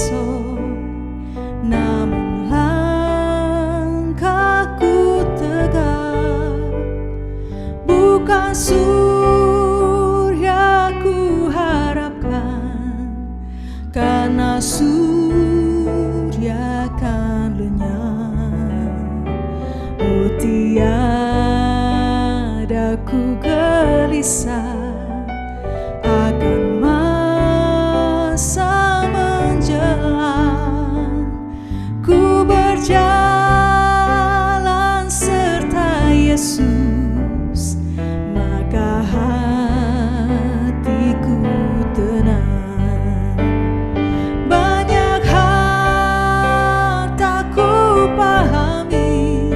esok, namun langkahku tegak. Bukan surya ku harapkan, karena surya kan lenyap. Oh, tiada ku gelisah akan masa menjelang. Ku berjalan serta Yesus, maka hatiku tenang. Banyak hal tak ku pahami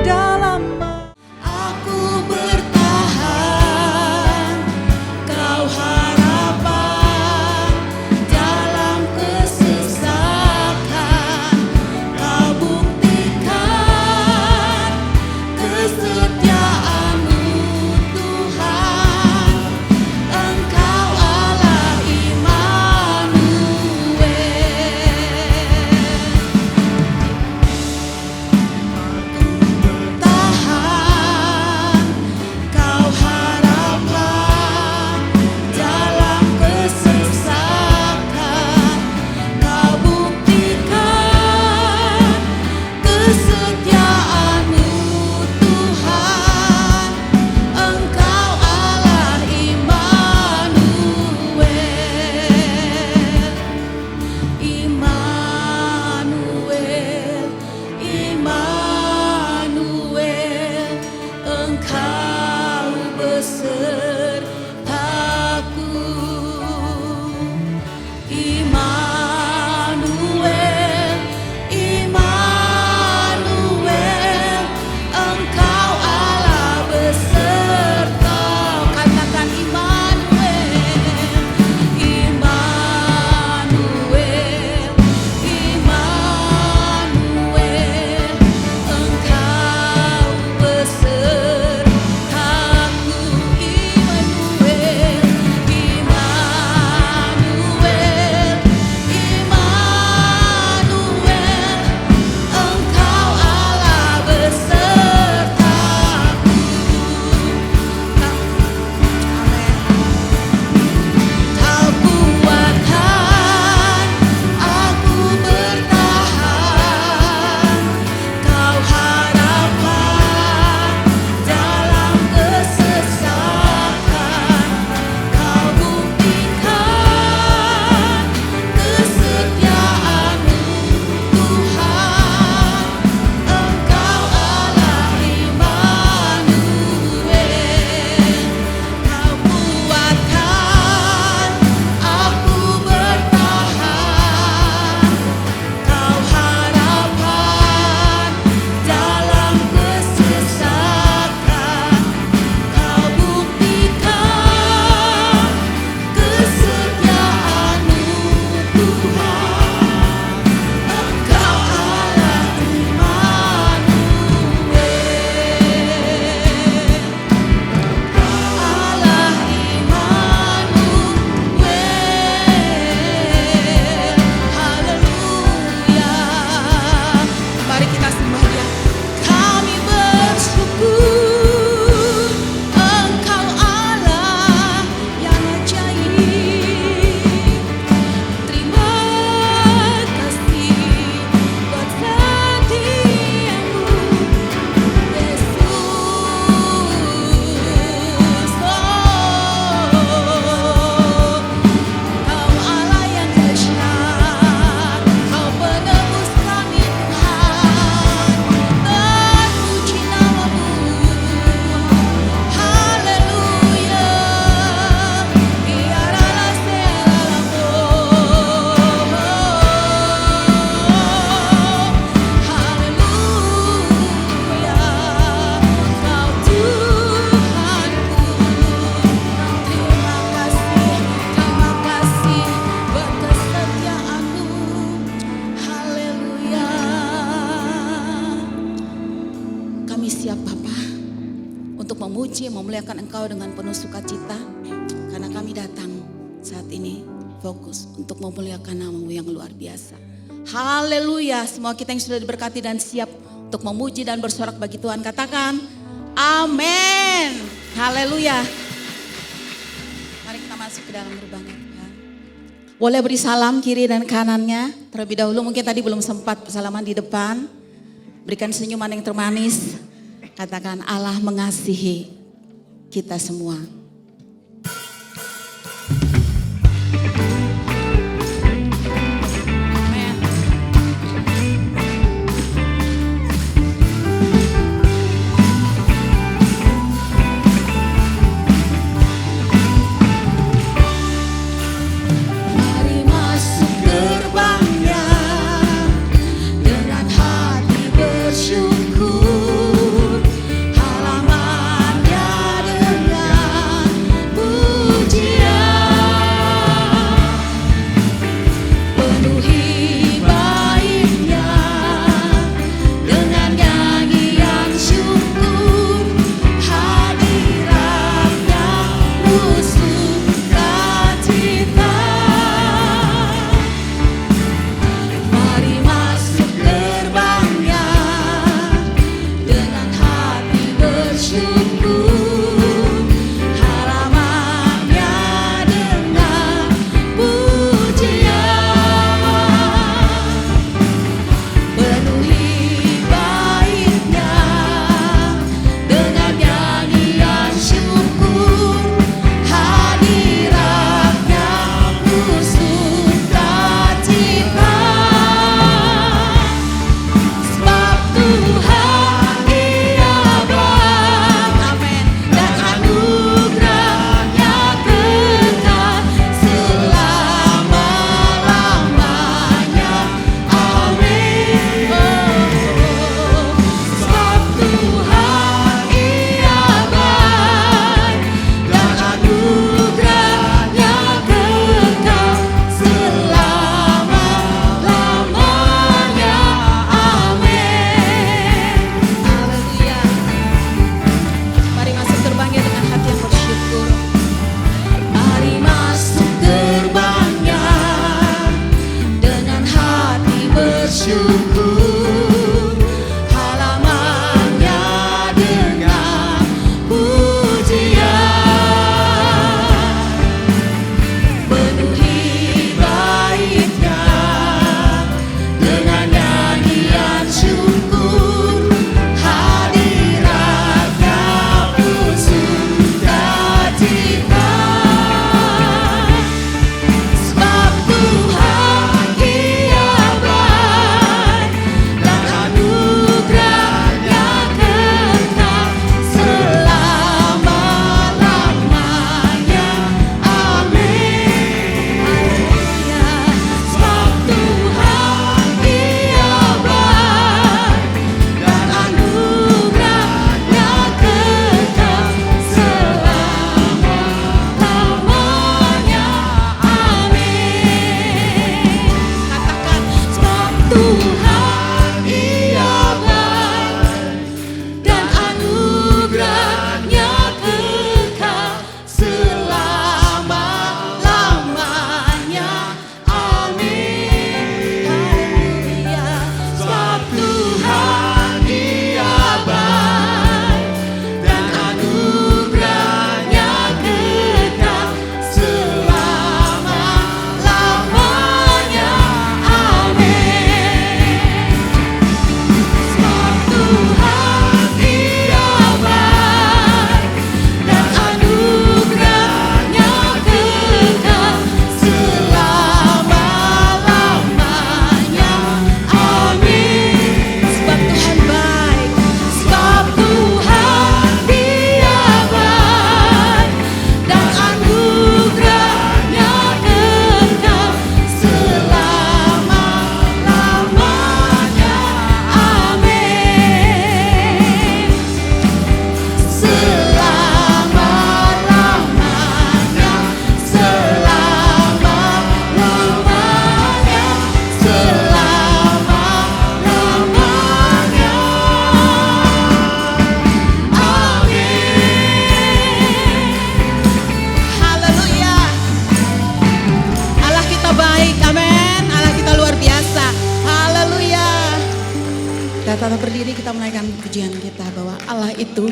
dalam aku bertahan, kau harapan dalam kesesakan. Kau buktikan kesetiaanmu Tuhan, Engkau Allah Immanuel. Tahan, kau harapan dalam kesesakan. Kau buktikan kesetiaanmu Tuhan, Engkau Allah Immanuel. Immanuel, Immanuel, Engkau besertaku. Immanuel, Immanuel, Engkau Allah beserta. Katakan Immanuel, Immanuel, Immanuel, Engkau besertaku. Immanuel, Immanuel, Immanuel, Engkau Allah besertaku. Kau kuatkan aku bertahan, kau harapan dalam kesesakan. Kau buktikan kesetiaanmu Tuhan, Engkau Allah Immanuel. Kau kuatkan aku bertahan, kau harapan dalam kesesakan. Kau buktikan kesetiaanmu Tuhan, Engkau Allah Immanuel. Allah Immanuel. Haleluya. Mari kita sembah Dia. Kami bersyukur Engkau Allah yang ajaib. Terima kasih buat setiamu Yesus. Kau Allah yang dahsyat, Kau penebus kami Tuhan. Terpuji nama-Mu. Haleluya. Biarlah segala-Mu. Haleluya. Kau Tuhanku. Terima kasih buat kesetiaan-Mu. Haleluya. Kami siap Bapa untuk memuji, memuliakan Engkau dengan penuh sukacita, karena kami datang saat ini fokus untuk memuliakan nama-Mu yang luar biasa. Haleluya, semua kita yang sudah diberkati dan siap untuk memuji dan bersorak bagi Tuhan, katakan amin. Haleluya. Mari kita masuk ke dalam gerbangnya Tuhan. Boleh beri salam kiri dan kanannya terlebih dahulu, mungkin tadi belum sempat salaman di depan. Berikan senyuman yang termanis, katakan Allah mengasihi kita semua. berdiri kita menaikkan pujian kita bahwa Allah itu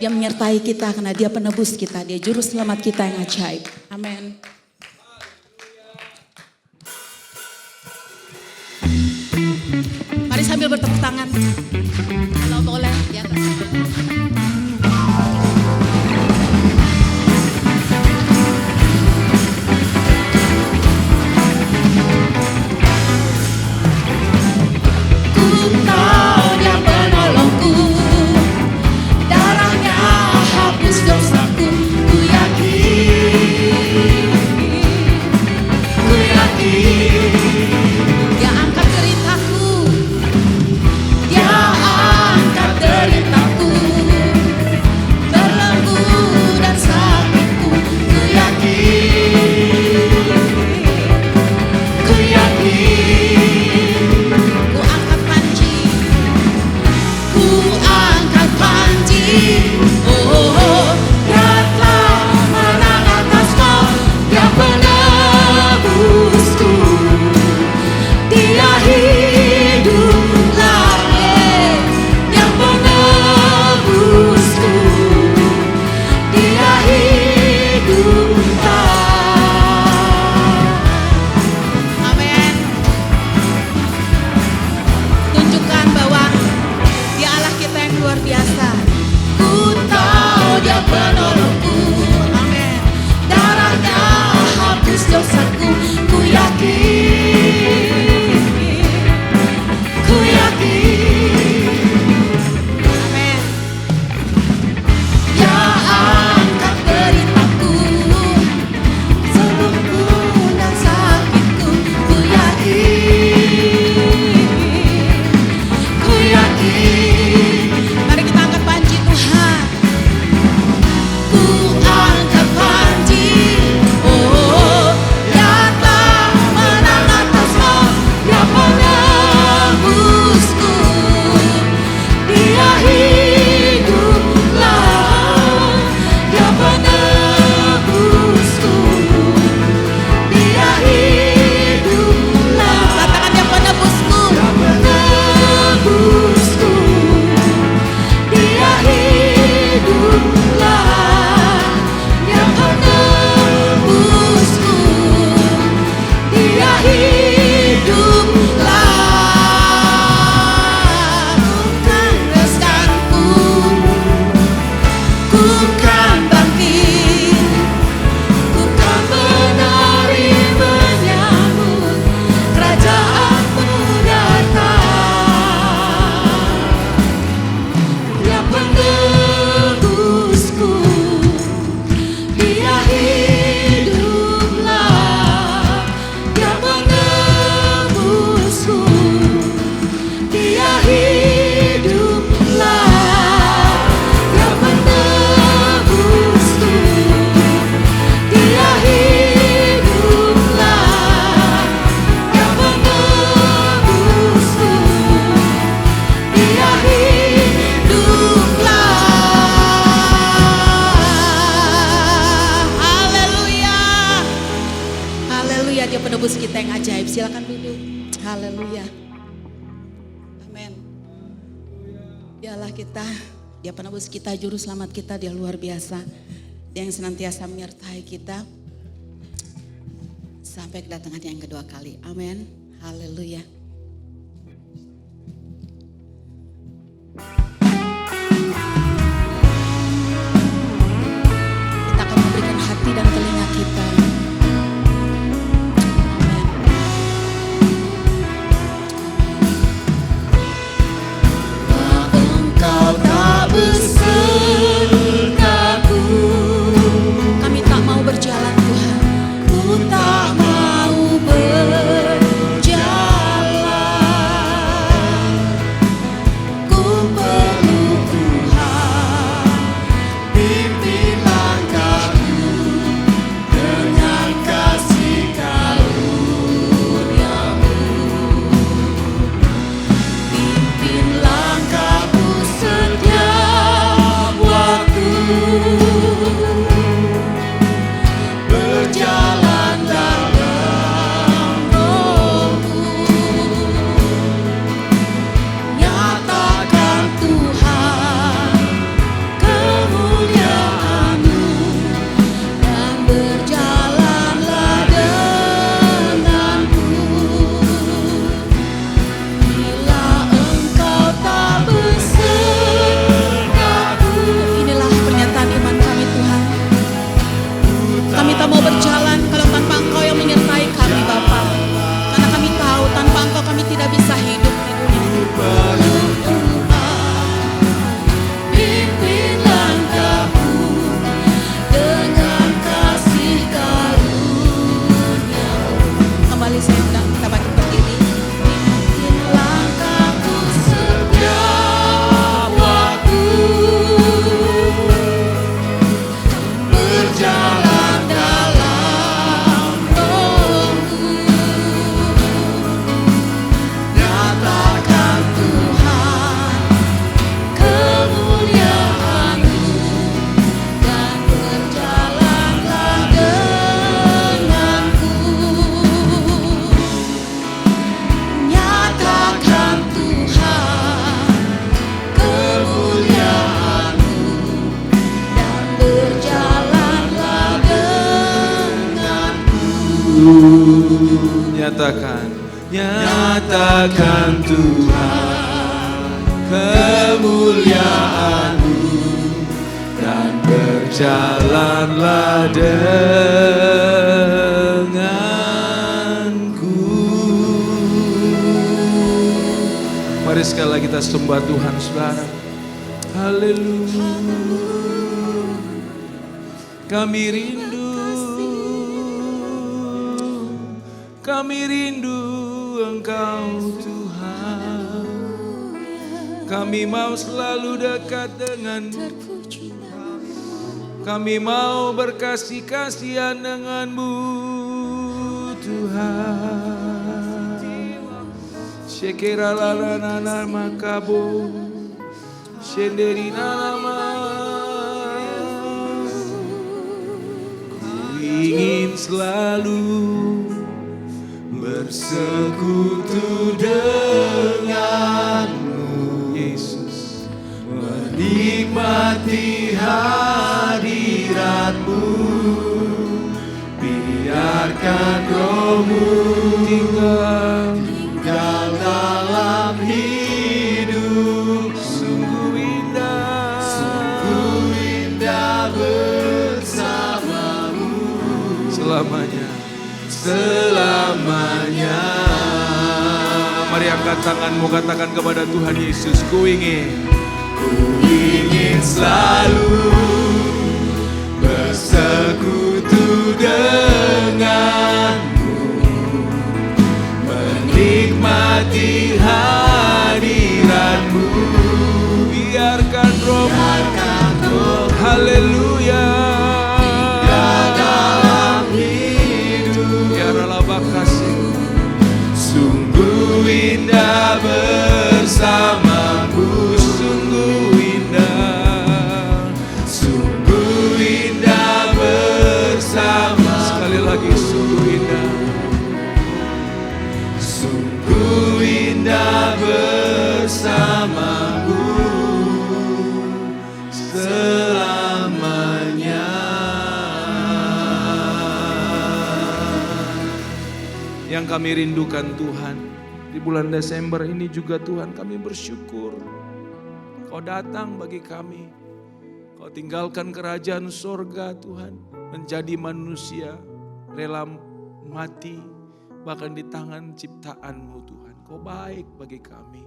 Dia menyertai kita karena Dia penebus kita, Dia juru selamat kita yang ajaib. Amin. Mari sambil bertepuk tangan. Kalau boleh di atas. Silakan duduk. Haleluya. Amin. Dialah kita, Dia penebus kita, juru selamat kita, Dia luar biasa. Dia yang senantiasa menyertai kita sampai kedatangan yang kedua kali. Amin. Haleluya. Kita akan memberikan hati dan telinga kita. Kami tak mau berjalan Tuhan, ku tak mau berjalan. Nyatakan Tuhan kemuliaan-Mu dan berjalanlah denganku. Mari sekali lagi kita sembah Tuhan, saudara. Haleluya. Kami rindu Engkau Tuhan. Kami mau selalu dekat dengan-Mu. Kami mau berkasih-kasihan dengan-Mu Tuhan. Shekerala makabo, shenderina nama. Ku ingin selalu bersekutu dengan-Mu, Yesus, menikmati hadirat-Mu. Biarkan Roh-Mu tinggal dalam hidup. Sungguh indah bersama-Mu selamanya. Mari angkat tanganmu, katakan kepada Tuhan Yesus, ku ingin selalu bersekutu dengan-Mu, menikmati hadirat-Mu. Biarkan Roh-Mu, haleluya, sungguh indah bersama-Mu, sungguh indah bersama. Sekali lagi, sungguh indah bersama-Mu selamanya. Yang kami rindukan Tuhan, di bulan Desember ini juga Tuhan, kami bersyukur Kau datang bagi kami. Kau tinggalkan kerajaan sorga Tuhan, menjadi manusia, rela mati, bahkan di tangan ciptaan-Mu Tuhan. Kau baik bagi kami.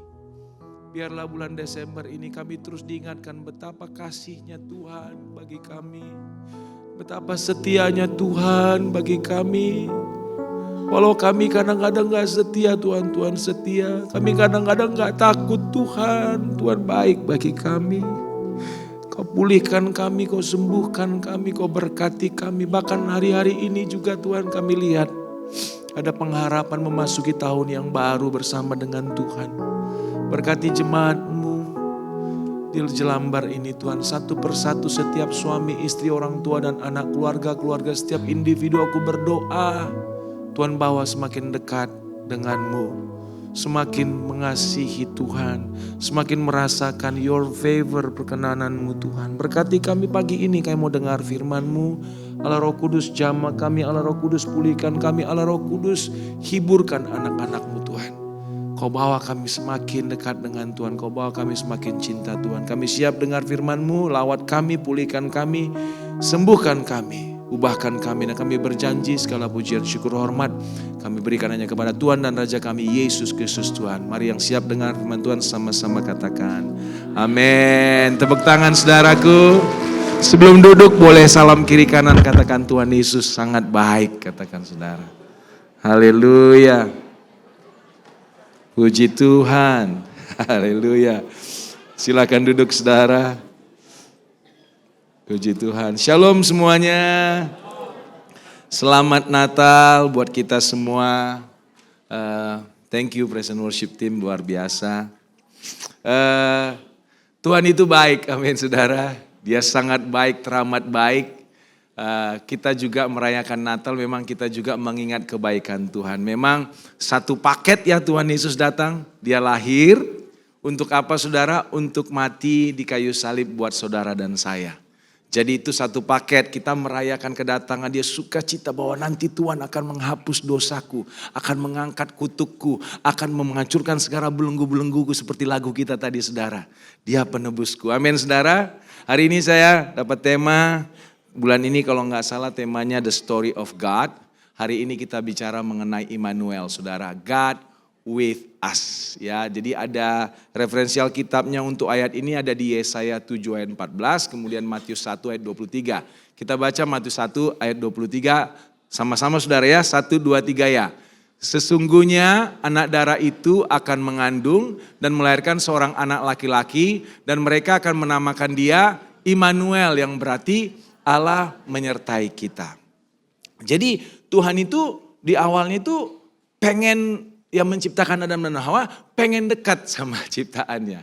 Biarlah bulan Desember ini kami terus diingatkan betapa kasih-Nya Tuhan bagi kami. Betapa setianya Tuhan bagi kami. Walau kami kadang-kadang gak setia Tuhan, Tuhan setia. Kami kadang-kadang gak takut Tuhan, Tuhan baik bagi kami. Kau pulihkan kami, Kau sembuhkan kami, Kau berkati kami. Bahkan hari-hari ini juga Tuhan kami lihat ada pengharapan memasuki tahun yang baru bersama dengan Tuhan. Berkati jemaat-Mu di Jelambar ini Tuhan, satu persatu setiap suami, istri, orang tua dan anak, keluarga, setiap individu aku berdoa. Tuhan bawa semakin dekat dengan-Mu, semakin mengasihi Tuhan, semakin merasakan your favor, perkenanan-Mu Tuhan. Berkati kami pagi ini, kami mau dengar firman-Mu. Allah Roh Kudus jamah kami, Allah Roh Kudus pulihkan kami, Allah Roh Kudus hiburkan anak-anak-Mu Tuhan. Kau bawa kami semakin dekat dengan Tuhan, Kau bawa kami semakin cinta Tuhan. Kami siap dengar firman-Mu, lawat kami, pulihkan kami, sembuhkan kami. Ubahkan kami dan kami berjanji segala pujian syukur hormat kami berikan hanya kepada Tuhan dan Raja kami Yesus Kristus Tuhan. Mari yang siap dengar firman Tuhan sama-sama katakan amin. Tepuk tangan saudaraku. Sebelum duduk boleh salam kiri kanan, katakan Tuhan Yesus sangat baik, katakan saudara. Haleluya. Puji Tuhan. Haleluya. Silakan duduk saudara. Puji Tuhan. Shalom semuanya. Selamat Natal buat kita semua. Thank you Praise and Worship Team, luar biasa. Tuhan itu baik, amin saudara. Dia sangat baik, teramat baik. Kita juga merayakan Natal, memang kita juga mengingat kebaikan Tuhan. Memang satu paket ya Tuhan Yesus datang. Dia lahir untuk apa saudara? Untuk mati di kayu salib buat saudara dan saya. Jadi itu satu paket, kita merayakan kedatangan dia, sukacita bahwa nanti Tuhan akan menghapus dosaku, akan mengangkat kutukku, akan menghancurkan segala belenggu-belengguku seperti lagu kita tadi saudara. Dia penebusku, amin saudara. Hari ini saya dapat tema, bulan ini kalau nggak salah temanya The Story of God. Hari ini kita bicara mengenai Immanuel saudara, God with us. Ya, jadi ada referensial kitabnya untuk ayat ini ada di Yesaya 7 ayat 14, kemudian Matius 1 ayat 23. Kita baca Matius 1 ayat 23 sama-sama saudara ya, 1, 2, 3 ya. Sesungguhnya anak darah itu akan mengandung dan melahirkan seorang anak laki-laki dan mereka akan menamakan dia Immanuel yang berarti Allah menyertai kita. Jadi Tuhan itu di awalnya itu pengen yang menciptakan Adam dan Hawa pengen dekat sama ciptaannya.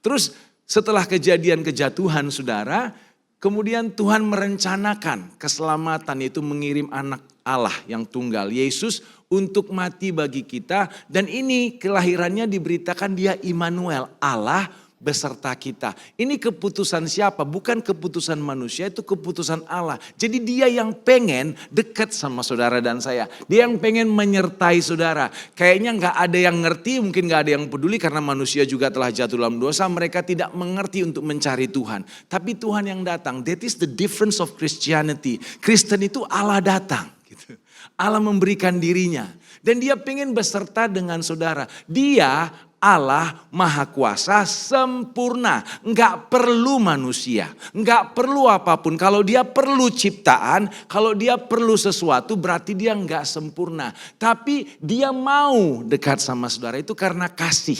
Terus setelah kejadian kejatuhan saudara, kemudian Tuhan merencanakan keselamatan yaitu mengirim anak Allah yang tunggal, Yesus untuk mati bagi kita. Dan ini kelahirannya diberitakan dia Immanuel, Allah beserta kita. Ini keputusan siapa? Bukan keputusan manusia, itu keputusan Allah. Jadi dia yang pengen dekat sama saudara dan saya. Dia yang pengen menyertai saudara. Kayaknya gak ada yang ngerti, mungkin gak ada yang peduli karena manusia juga telah jatuh dalam dosa. Mereka tidak mengerti untuk mencari Tuhan. Tapi Tuhan yang datang, that is the difference of Christianity. Kristen itu Allah datang. Gitu. Allah memberikan dirinya. Dan dia pengen beserta dengan saudara. Dia Allah Maha Kuasa sempurna, enggak perlu manusia, enggak perlu apapun. Kalau dia perlu ciptaan, kalau dia perlu sesuatu berarti dia enggak sempurna. Tapi dia mau dekat sama saudara itu karena kasih.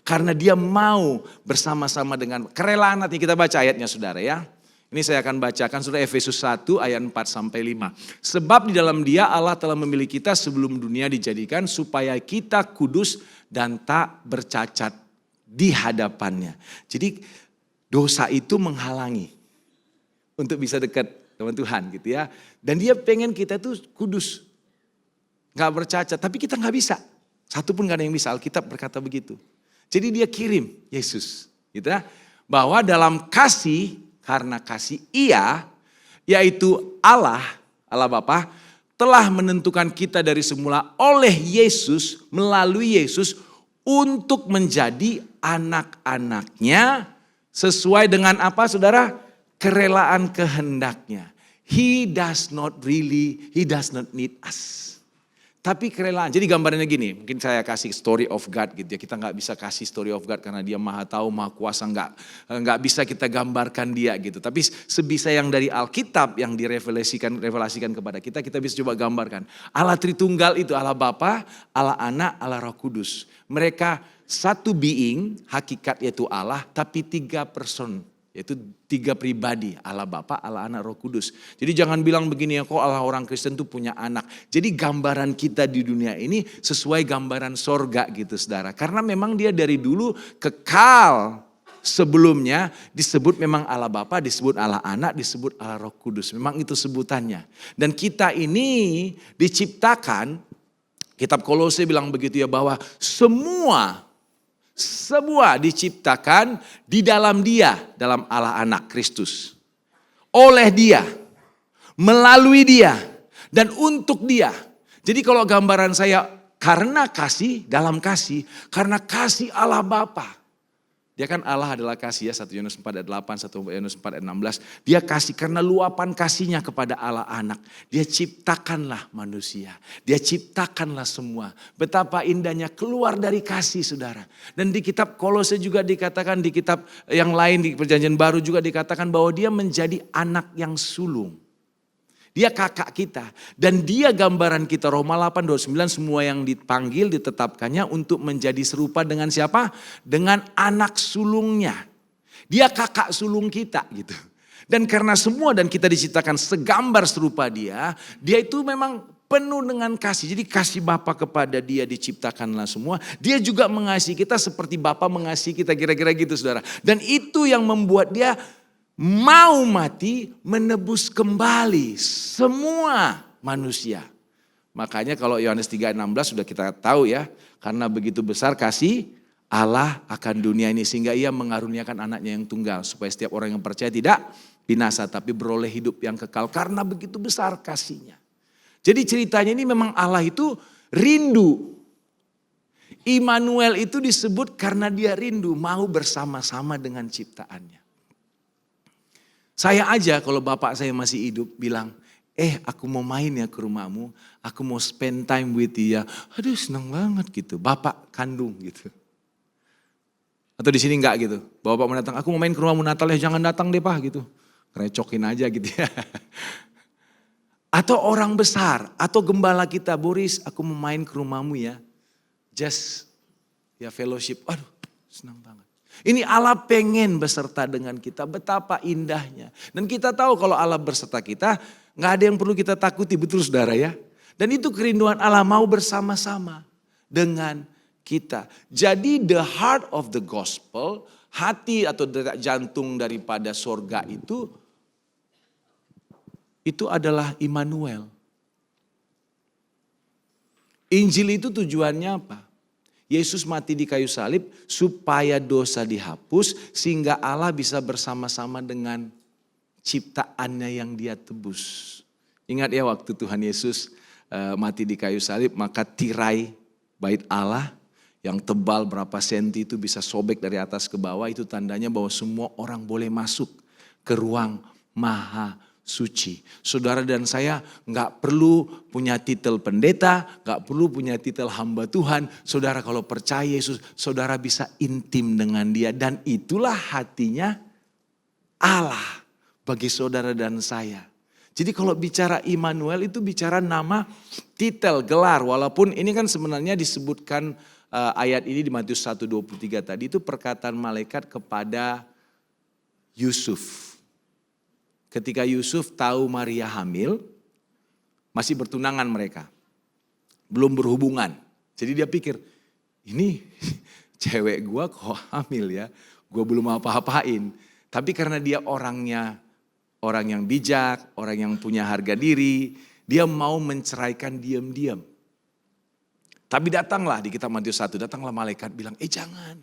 Karena dia mau bersama-sama dengan kerelaan hati. Kita baca ayatnya saudara ya. Ini saya akan bacakan saudara Efesus 1 ayat 4 sampai 5. Sebab di dalam dia Allah telah memilih kita sebelum dunia dijadikan supaya kita kudus dan tak bercacat di hadapannya. Jadi dosa itu menghalangi untuk bisa dekat dengan Tuhan gitu ya. Dan dia pengen kita tuh kudus, gak bercacat, tapi kita gak bisa. Satu pun gak ada yang bisa, Alkitab berkata begitu. Jadi dia kirim Yesus gitu ya. Bahwa dalam kasih, karena kasih ia, yaitu Allah Bapa, telah menentukan kita dari semula oleh Yesus, melalui Yesus, untuk menjadi anak-anaknya sesuai dengan apa saudara? Kerelaan kehendaknya. He does not need us. Tapi kerelaan, jadi gambarannya gini, mungkin saya kasih story of God gitu ya. Kita gak bisa kasih story of God karena dia maha tahu, maha kuasa, gak bisa kita gambarkan dia gitu. Tapi sebisa yang dari Alkitab yang direvelasikan kepada kita bisa coba gambarkan. Allah Tritunggal itu Allah Bapa, Allah Anak, Allah Roh Kudus. Mereka satu being, hakikat yaitu Allah, tapi 3 person. Yaitu 3 pribadi, Allah Bapa, Allah Anak, Roh Kudus. Jadi jangan bilang begini ya, kok Allah orang Kristen tuh punya anak. Jadi gambaran kita di dunia ini sesuai gambaran sorga gitu saudara. Karena memang dia dari dulu kekal sebelumnya disebut memang Allah Bapa, disebut Allah Anak, disebut Allah Roh Kudus. Memang itu sebutannya. Dan kita ini diciptakan, kitab Kolose bilang begitu ya, bahwa semua diciptakan di dalam dia, dalam Allah Anak Kristus. Oleh dia, melalui dia, dan untuk dia. Jadi kalau gambaran saya karena kasih, dalam kasih, karena kasih Allah Bapa. Dia kan Allah adalah kasih ya, 1 Yohanes 4 ayat 8, 1 Yohanes 4 ayat 16. Dia kasih karena luapan kasihnya kepada Allah Anak. Dia ciptakanlah manusia, dia ciptakanlah semua. Betapa indahnya keluar dari kasih saudara. Dan di kitab Kolose juga dikatakan, di kitab yang lain di Perjanjian Baru juga dikatakan bahwa dia menjadi anak yang sulung. Dia kakak kita dan dia gambaran kita. Roma 8:29 semua yang dipanggil ditetapkannya untuk menjadi serupa dengan siapa? Dengan anak sulungnya. Dia kakak sulung kita gitu. Dan karena semua dan kita diciptakan segambar serupa dia itu memang penuh dengan kasih. Jadi kasih Bapa kepada dia diciptakanlah semua. Dia juga mengasihi kita seperti Bapa mengasihi kita, kira-kira gitu saudara. Dan itu yang membuat dia mau mati menebus kembali semua manusia. Makanya kalau Yohanes 3:16 sudah kita tahu ya. Karena begitu besar kasih Allah akan dunia ini sehingga ia mengaruniakan anaknya yang tunggal. Supaya setiap orang yang percaya tidak binasa tapi beroleh hidup yang kekal karena begitu besar kasihnya. Jadi ceritanya ini memang Allah itu rindu. Immanuel itu disebut karena dia rindu mau bersama-sama dengan ciptaannya. Saya aja kalau bapak saya masih hidup bilang, aku mau main ya ke rumahmu, aku mau spend time with dia. Aduh senang banget gitu, bapak kandung gitu. Atau di sini enggak gitu, bapak mau datang, aku mau main ke rumahmu Natal ya jangan datang deh pak gitu. Recokin aja gitu ya. Atau orang besar, atau gembala kita, Boris aku mau main ke rumahmu ya. Just ya fellowship, aduh senang banget. Ini Allah pengen beserta dengan kita, betapa indahnya. Dan kita tahu kalau Allah beserta kita, gak ada yang perlu kita takuti, betul saudara ya. Dan itu kerinduan Allah mau bersama-sama dengan kita. Jadi the heart of the gospel, hati atau detak jantung daripada sorga itu adalah Immanuel. Injil itu tujuannya apa? Yesus mati di kayu salib supaya dosa dihapus sehingga Allah bisa bersama-sama dengan ciptaannya yang dia tebus. Ingat ya waktu Tuhan Yesus mati di kayu salib maka tirai bait Allah yang tebal berapa senti itu bisa sobek dari atas ke bawah, itu tandanya bahwa semua orang boleh masuk ke ruang maha suci. Saudara dan saya gak perlu punya titel pendeta, gak perlu punya titel hamba Tuhan. Saudara kalau percaya Yesus, saudara bisa intim dengan dia. Dan itulah hatinya Allah bagi saudara dan saya. Jadi kalau bicara Immanuel itu bicara nama, titel, gelar. Walaupun ini kan sebenarnya disebutkan ayat ini di Matius 1:23 tadi itu perkataan malaikat kepada Yusuf. Ketika Yusuf tahu Maria hamil, masih bertunangan mereka. Belum berhubungan. Jadi dia pikir, ini cewek gua kok hamil ya. Gua belum apa-apain. Tapi karena dia orangnya orang yang bijak, orang yang punya harga diri, dia mau menceraikan diam-diam. Tapi datanglah di kitab Matius 1, datanglah malaikat bilang, jangan.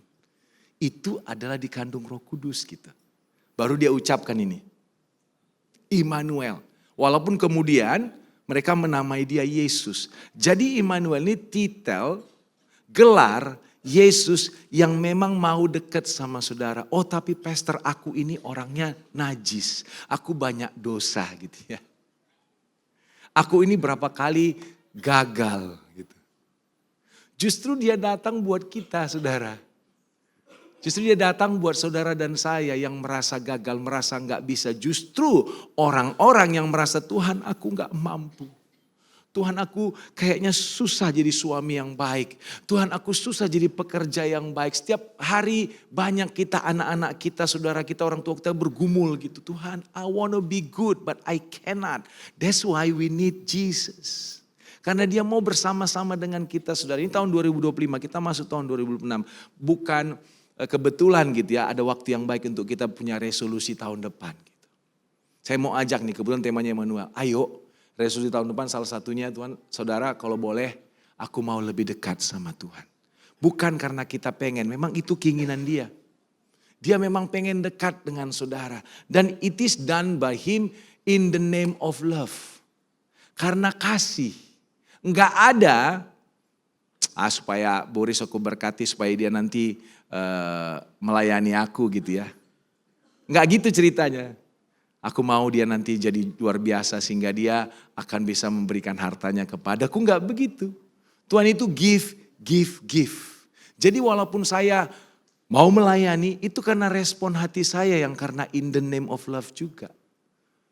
Itu adalah dikandung Roh Kudus gitu. Baru dia ucapkan ini. Immanuel. Walaupun kemudian mereka menamai dia Yesus. Jadi Immanuel ini titel, gelar Yesus yang memang mau dekat sama saudara. Oh tapi pastor aku ini orangnya najis. Aku banyak dosa gitu ya. Aku ini berapa kali gagal gitu. Justru dia datang buat kita saudara. Justru dia datang buat saudara dan saya yang merasa gagal, merasa gak bisa. Justru orang-orang yang merasa Tuhan aku gak mampu. Tuhan aku kayaknya susah jadi suami yang baik. Tuhan aku susah jadi pekerja yang baik. Setiap hari banyak kita, anak-anak kita, saudara kita, orang tua kita bergumul gitu. Tuhan I wanna be good but I cannot. That's why we need Jesus. Karena dia mau bersama-sama dengan kita saudara. Ini tahun 2025, kita masuk tahun 2026. Bukan kebetulan gitu ya, ada waktu yang baik untuk kita punya resolusi tahun depan gitu. Saya mau ajak nih, kebetulan temanya Immanuel. Ayo, resolusi tahun depan salah satunya Tuhan, saudara kalau boleh aku mau lebih dekat sama Tuhan. Bukan karena kita pengen, memang itu keinginan dia. Dia memang pengen dekat dengan saudara. Dan it is done by him in the name of love. Karena kasih. Enggak ada, supaya Boris aku berkati supaya dia nanti melayani aku gitu ya. Enggak gitu ceritanya. Aku mau dia nanti jadi luar biasa sehingga dia akan bisa memberikan hartanya kepadaku. Enggak begitu. Tuhan itu give. Jadi walaupun saya mau melayani itu karena respon hati saya yang karena in the name of love juga.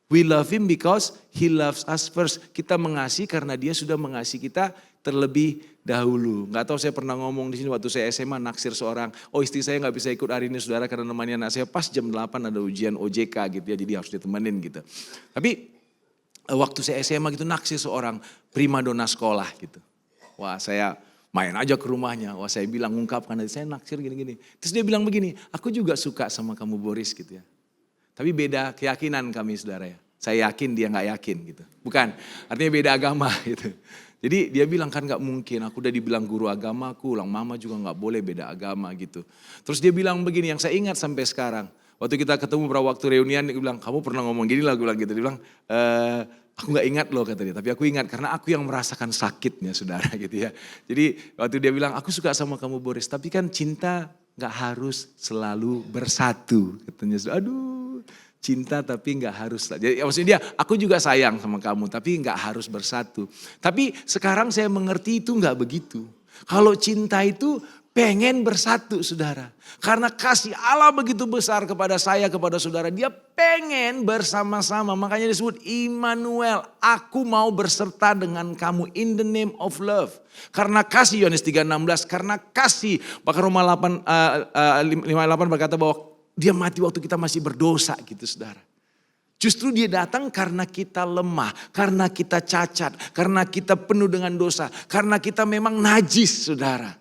We love him because he loves us first. Kita mengasihi karena dia sudah mengasihi kita terlebih dahulu. Gak tahu saya pernah ngomong di sini waktu saya SMA naksir seorang. Oh istri saya gak bisa ikut hari ini saudara karena namanya anak saya pas jam 8 ada ujian OJK gitu ya. Jadi harus ditemenin gitu. Tapi waktu saya SMA gitu naksir seorang primadona sekolah gitu. Wah saya main aja ke rumahnya. Wah saya bilang ungkapkan saya naksir gini-gini. Terus dia bilang begini, aku juga suka sama kamu Boris gitu ya. Tapi beda keyakinan kami saudara ya. Saya yakin dia gak yakin gitu. Bukan, artinya beda agama gitu. Jadi dia bilang kan gak mungkin, aku udah dibilang guru agama, aku ulang mama juga gak boleh beda agama gitu. Terus dia bilang begini yang saya ingat sampai sekarang. Waktu kita ketemu beberapa waktu reunian, dia bilang, kamu pernah ngomong gini lah, gue bilang gitu. Dia bilang, aku gak ingat loh kata dia, tapi aku ingat karena aku yang merasakan sakitnya saudara gitu ya. Jadi waktu dia bilang, aku suka sama kamu Boris, tapi kan cinta gak harus selalu bersatu. Katanya, aduh cinta tapi gak harus. Jadi maksudnya dia, aku juga sayang sama kamu tapi gak harus bersatu. Tapi sekarang saya mengerti itu gak begitu. Kalau cinta itu pengen bersatu saudara. Karena kasih Allah begitu besar kepada saya, kepada saudara. Dia pengen bersama-sama. Makanya disebut Immanuel. Aku mau berserta dengan kamu in the name of love. Karena kasih, Yohanes 3:16. Karena kasih. Bahkan Roma 58 berkata bahwa dia mati waktu kita masih berdosa gitu saudara. Justru dia datang karena kita lemah, karena kita cacat, karena kita penuh dengan dosa. Karena kita memang najis saudara.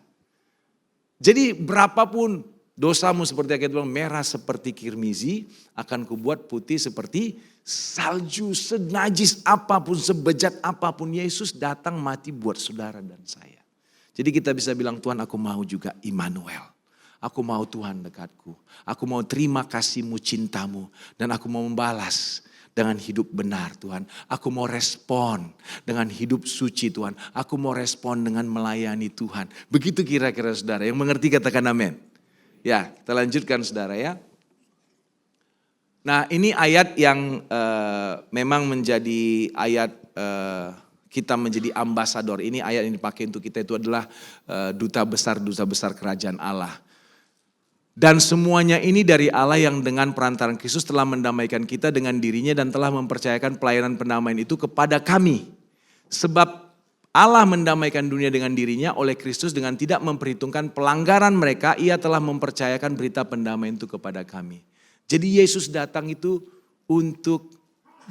Jadi berapapun dosamu seperti yang kita bilang merah seperti kirmizi akan kubuat putih seperti salju. Senajis apapun, sebejat apapun Yesus datang mati buat saudara dan saya. Jadi kita bisa bilang Tuhan aku mau juga Immanuel. Aku mau Tuhan dekatku. Aku mau terima kasih-Mu, cintamu. Dan aku mau membalas dengan hidup benar Tuhan. Aku mau respon dengan hidup suci Tuhan. Aku mau respon dengan melayani Tuhan. Begitu kira-kira saudara. Yang mengerti katakan amin. Ya kita lanjutkan saudara ya. Nah ini ayat yang memang menjadi ayat kita menjadi ambasador. Ini ayat yang dipakai untuk kita itu adalah duta besar kerajaan Allah. Dan semuanya ini dari Allah yang dengan perantaran Kristus telah mendamaikan kita dengan dirinya dan telah mempercayakan pelayanan pendamaian itu kepada kami. Sebab Allah mendamaikan dunia dengan dirinya oleh Kristus dengan tidak memperhitungkan pelanggaran mereka. Ia telah mempercayakan berita pendamaian itu kepada kami. Jadi Yesus datang itu untuk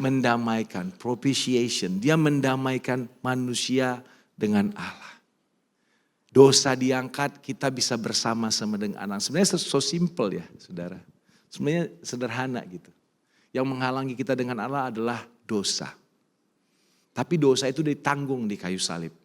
mendamaikan, propitiation. Dia mendamaikan manusia dengan Allah. Dosa diangkat, kita bisa bersama-sama dengan anak. Sebenarnya so simple ya saudara. Sebenarnya sederhana gitu. Yang menghalangi kita dengan Allah adalah dosa. Tapi dosa itu ditanggung di kayu salib.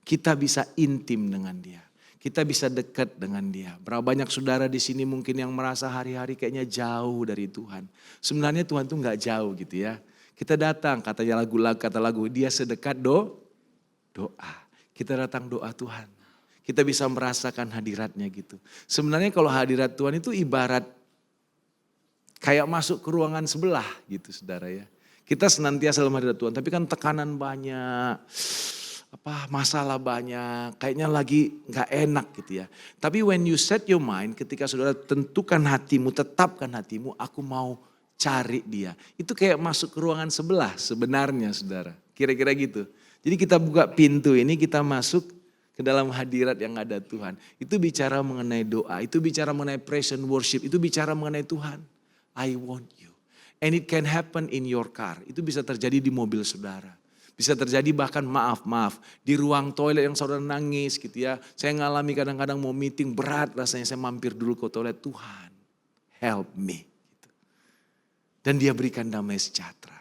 Kita bisa intim dengan dia. Kita bisa dekat dengan dia. Berapa banyak saudara di sini mungkin yang merasa hari-hari kayaknya jauh dari Tuhan. Sebenarnya Tuhan tuh gak jauh gitu ya. Kita datang, katanya kata lagu, dia sedekat doa. Kita datang doa Tuhan. Kita bisa merasakan hadiratnya gitu. Sebenarnya kalau hadirat Tuhan itu ibarat kayak masuk ke ruangan sebelah gitu saudara ya. Kita senantiasa dalam hadirat Tuhan tapi kan tekanan banyak. Masalah banyak. Kayaknya lagi gak enak gitu ya. Tapi when you set your mind ketika saudara tentukan hatimu, tetapkan hatimu, aku mau cari dia. Itu kayak masuk ke ruangan sebelah sebenarnya saudara. Kira-kira gitu. Jadi kita buka pintu ini, kita masuk ke dalam hadirat yang ada Tuhan. Itu bicara mengenai doa, itu bicara mengenai praise and worship, itu bicara mengenai Tuhan. I want you. And it can happen in your car. Itu bisa terjadi di mobil saudara. Bisa terjadi bahkan maaf, di ruang toilet yang saudara nangis gitu ya. Saya ngalami kadang-kadang mau meeting berat rasanya saya mampir dulu ke toilet. Tuhan, help me. Dan dia berikan damai sejahtera.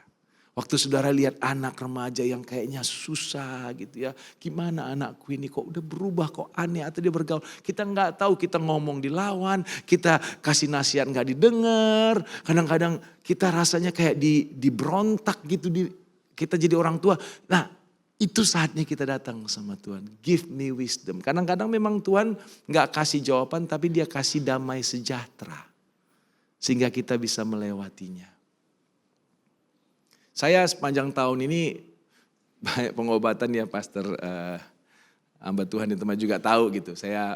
Waktu saudara lihat anak remaja yang kayaknya susah gitu ya. Gimana anakku ini kok udah berubah, kok aneh atau dia bergaul. Kita nggak tahu, kita ngomong dilawan, kita kasih nasihat nggak didengar. Kadang-kadang kita rasanya kayak diberontak gitu, kita jadi orang tua. Nah itu saatnya kita datang sama Tuhan. Give me wisdom. Kadang-kadang memang Tuhan nggak kasih jawaban tapi dia kasih damai sejahtera. Sehingga kita bisa melewatinya. Saya sepanjang tahun ini banyak pengobatan ya Pastor hamba Tuhan yang teman juga tahu gitu. Saya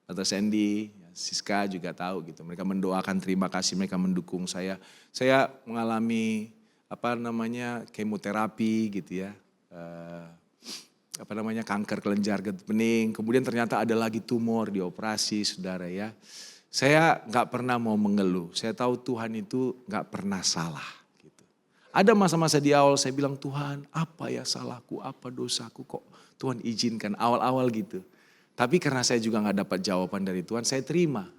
Pastor Sandy, Siska juga tahu gitu. Mereka mendoakan, terima kasih mereka mendukung saya. Saya mengalami kemoterapi gitu ya. Kanker kelenjar getah bening. Kemudian ternyata ada lagi tumor dioperasi saudara ya. Saya gak pernah mau mengeluh. Saya tahu Tuhan itu gak pernah salah. Ada masa-masa di awal saya bilang Tuhan apa ya salahku, apa dosaku kok Tuhan izinkan awal-awal gitu. Tapi karena saya juga gak dapat jawaban dari Tuhan saya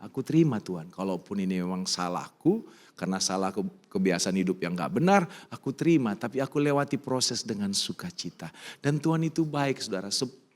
aku terima Tuhan. Kalaupun ini memang salahku karena salahku kebiasaan hidup yang gak benar aku terima. Tapi aku lewati proses dengan sukacita. Dan Tuhan itu baik saudara.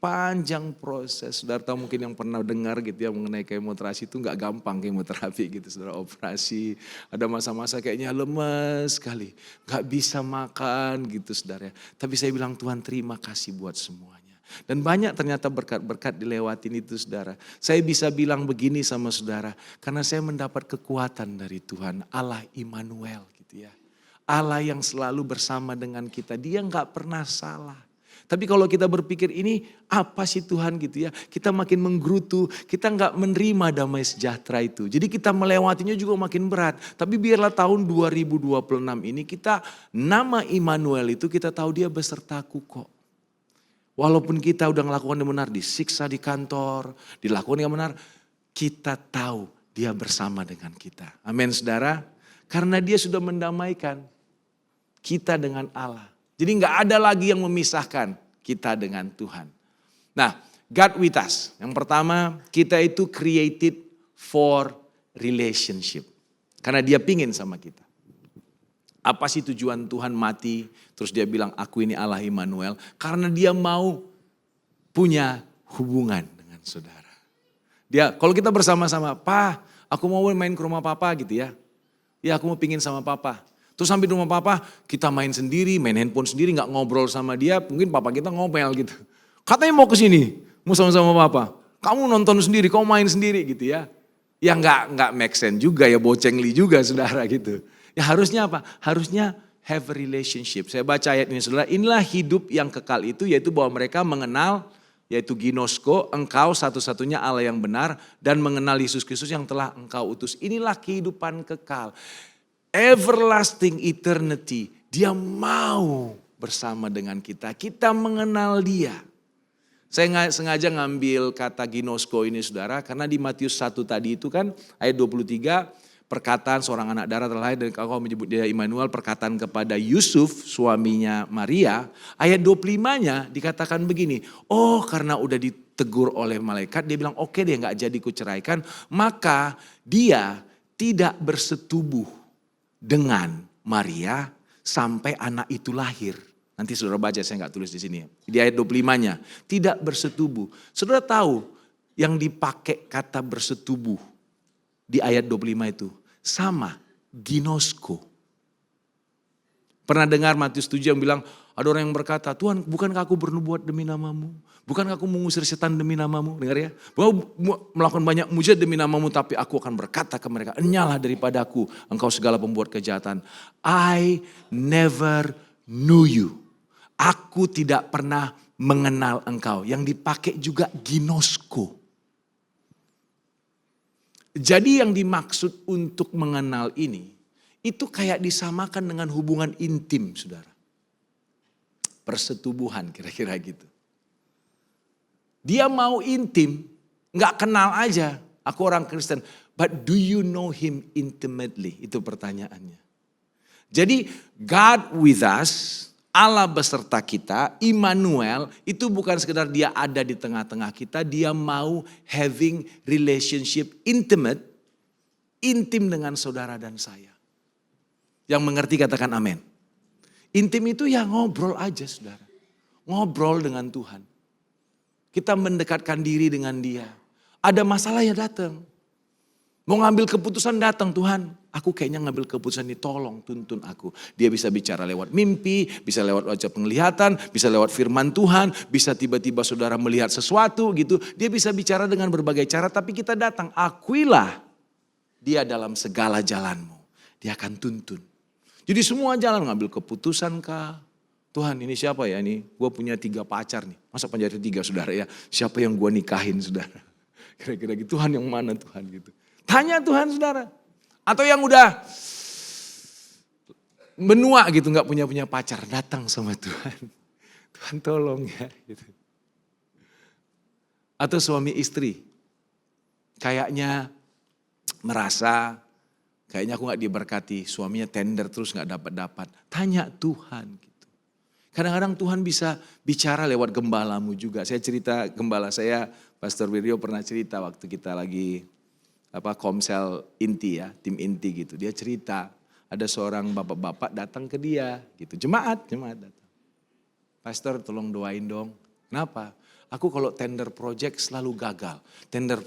sepanjang proses. Saudara tahu mungkin yang pernah dengar gitu ya mengenai kemoterapi itu gak gampang kemoterapi gitu. Saudara operasi, ada masa-masa kayaknya lemes sekali. Gak bisa makan gitu saudara. Tapi saya bilang Tuhan terima kasih buat semuanya. Dan banyak ternyata berkat-berkat dilewatin itu saudara. Saya bisa bilang begini sama saudara. Karena saya mendapat kekuatan dari Tuhan. Allah Immanuel gitu ya. Allah yang selalu bersama dengan kita. Dia gak pernah salah. Tapi kalau kita berpikir ini apa sih Tuhan gitu ya. Kita makin menggerutu. Kita gak menerima damai sejahtera itu. Jadi kita melewatinya juga makin berat. Tapi biarlah tahun 2026 ini kita nama Immanuel itu kita tahu dia besertaku kok. Walaupun kita udah ngelakukan yang benar, disiksa di kantor, dilakukan yang benar, kita tahu dia bersama dengan kita. Amin saudara. Karena dia sudah mendamaikan kita dengan Allah. Jadi gak ada lagi yang memisahkan kita dengan Tuhan. Nah, God with us. Yang pertama, kita itu created for relationship. Karena dia pingin sama kita. Apa sih tujuan Tuhan mati? Terus dia bilang aku ini Allah Immanuel. Karena dia mau punya hubungan dengan saudara. Dia kalau kita bersama-sama, "Pa, aku mau main ke rumah papa," gitu ya. "Ya aku mau pingin sama papa." Terus sampai di rumah papa kita main sendiri, main handphone sendiri, gak ngobrol sama dia. Mungkin papa kita ngomel gitu. "Katanya mau ke sini, mau sama-sama papa. Kamu nonton sendiri, kamu main sendiri," gitu ya. Ya gak make sense juga ya, bocengli juga saudara gitu. Ya harusnya apa? Harusnya have a relationship. Saya baca ayat ini saudara. Inilah hidup yang kekal itu yaitu bahwa mereka mengenal yaitu ginosko, engkau satu-satunya Allah yang benar dan mengenal Yesus Kristus yang telah engkau utus. Inilah kehidupan kekal. Everlasting eternity. Dia mau bersama dengan kita. Kita mengenal dia. Saya sengaja ngambil kata ginosko ini saudara. Karena di Matius 1 tadi itu kan ayat 23. Perkataan seorang anak darah terlahir dan kau menyebut dia Immanuel, perkataan kepada Yusuf suaminya Maria, ayat 25-nya dikatakan begini, oh karena udah ditegur oleh malaikat, dia bilang oke deh gak jadi kuceraikan, maka dia tidak bersetubuh dengan Maria sampai anak itu lahir. Nanti saudara baca, saya gak tulis di sini. Di ayat 25-nya, tidak bersetubuh. Saudara tahu yang dipakai kata bersetubuh di ayat 25 itu sama ginosko. Pernah dengar Matius 7 yang bilang ada orang yang berkata, "Tuhan, bukankah aku bernubuat demi namamu? Bukankah aku mengusir setan demi namamu?" Dengar ya. "Bahwa melakukan banyak mujizat demi namamu, tapi aku akan berkata ke mereka, enyahlah daripadaku engkau segala pembuat kejahatan. I never knew you." Aku tidak pernah mengenal engkau. Yang dipakai juga ginosko. Jadi yang dimaksud untuk mengenal ini, itu kayak disamakan dengan hubungan intim saudara. Persetubuhan kira-kira gitu. Dia mau intim, gak kenal aja, aku orang Kristen. But do you know him intimately? Itu pertanyaannya. Jadi God with us, Allah beserta kita, Immanuel itu bukan sekedar dia ada di tengah-tengah kita. Dia mau having relationship intimate, intim dengan saudara dan saya. Yang mengerti katakan amin. Intim itu ya ngobrol aja saudara. Ngobrol dengan Tuhan. Kita mendekatkan diri dengan dia. Ada masalah ya datang. Mau ngambil keputusan datang, Tuhan, aku kayaknya ngambil keputusan ini, tolong tuntun aku. Dia bisa bicara lewat mimpi, bisa lewat wajah penglihatan, bisa lewat firman Tuhan, bisa tiba-tiba saudara melihat sesuatu gitu. Dia bisa bicara dengan berbagai cara, tapi kita datang, akuilah dia dalam segala jalanmu. Dia akan tuntun. Jadi semua jalan ngambil keputusan kah? Tuhan ini siapa ya ini? Gue punya 3 pacar nih. Masa penjara 3 saudara ya? Siapa yang gue nikahin saudara? Kira-kira gitu, Tuhan yang mana Tuhan gitu. Tanya Tuhan saudara. Atau yang udah menua gitu gak punya pacar. Datang sama Tuhan. Tuhan tolong ya. Gitu. Atau suami istri. Kayaknya merasa kayaknya aku gak diberkati. Suaminya tender terus gak dapat-dapat. Tanya Tuhan gitu. Kadang-kadang Tuhan bisa bicara lewat gembalamu juga. Saya cerita gembala saya, Pastor Wiryo pernah cerita waktu kita lagi Komsel inti ya, tim inti gitu. Dia cerita ada seorang bapak-bapak datang ke dia gitu. Jemaat datang. Pastor tolong doain dong. Kenapa? aku kalau tender project selalu gagal. Tender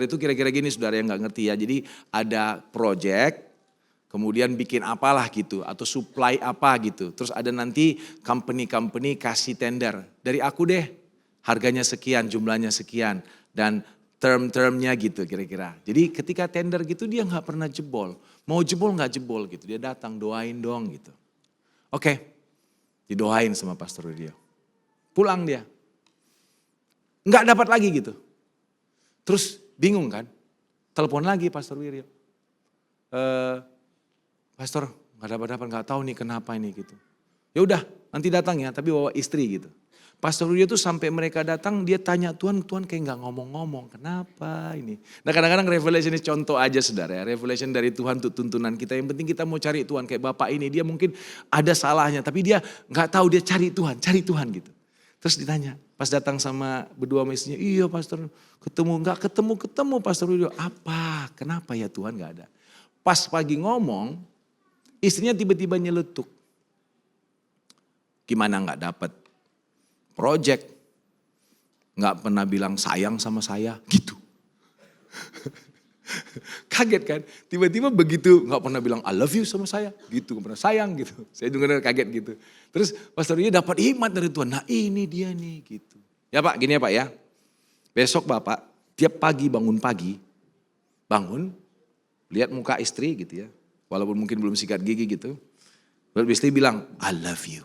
itu kira-kira gini saudara yang gak ngerti ya. Jadi ada project, kemudian bikin apalah gitu, atau supply apa gitu. Terus ada nanti company kasih tender. Dari aku deh, harganya sekian, jumlahnya sekian. Dan term-termnya gitu kira-kira. Jadi ketika tender gitu dia gak pernah jebol. Mau jebol gak jebol gitu. Dia datang doain dong gitu. Oke, didoain sama Pastor Widyo. Pulang dia. Nggak dapat lagi gitu. Terus bingung kan. Telepon lagi Pastor Widyo. Pastor nggak dapat, nggak tahu nih kenapa ini gitu. Ya udah nanti datang ya, tapi bawa istri gitu. Pastor Widyo tuh sampai mereka datang dia tanya Tuhan kayak nggak ngomong-ngomong. Kenapa ini? Nah kadang-kadang revelation ini contoh aja saudara ya. Revelation dari Tuhan untuk tuntunan kita. Yang penting kita mau cari Tuhan. Kayak Bapak ini dia mungkin ada salahnya. Tapi dia nggak tahu dia cari Tuhan gitu. Terus ditanya pas datang sama berdua sama istrinya. Iya Pastor nggak ketemu Pastor Widyo. Apa? Kenapa ya Tuhan nggak ada? Pas pagi ngomong istrinya tiba-tiba nyeletuk. Gimana nggak dapat? Project, nggak pernah bilang sayang sama saya, gitu. Kaget kan, tiba-tiba begitu nggak pernah bilang I love you sama saya, gitu, nggak pernah sayang gitu. Saya juga kaget gitu. Terus Pastor Widyo dapat hikmat dari Tuhan, nah ini dia nih gitu. Ya Pak, gini ya Pak ya, besok Bapak tiap pagi, lihat muka istri gitu ya, walaupun mungkin belum sikat gigi gitu, lalu istri bilang I love you.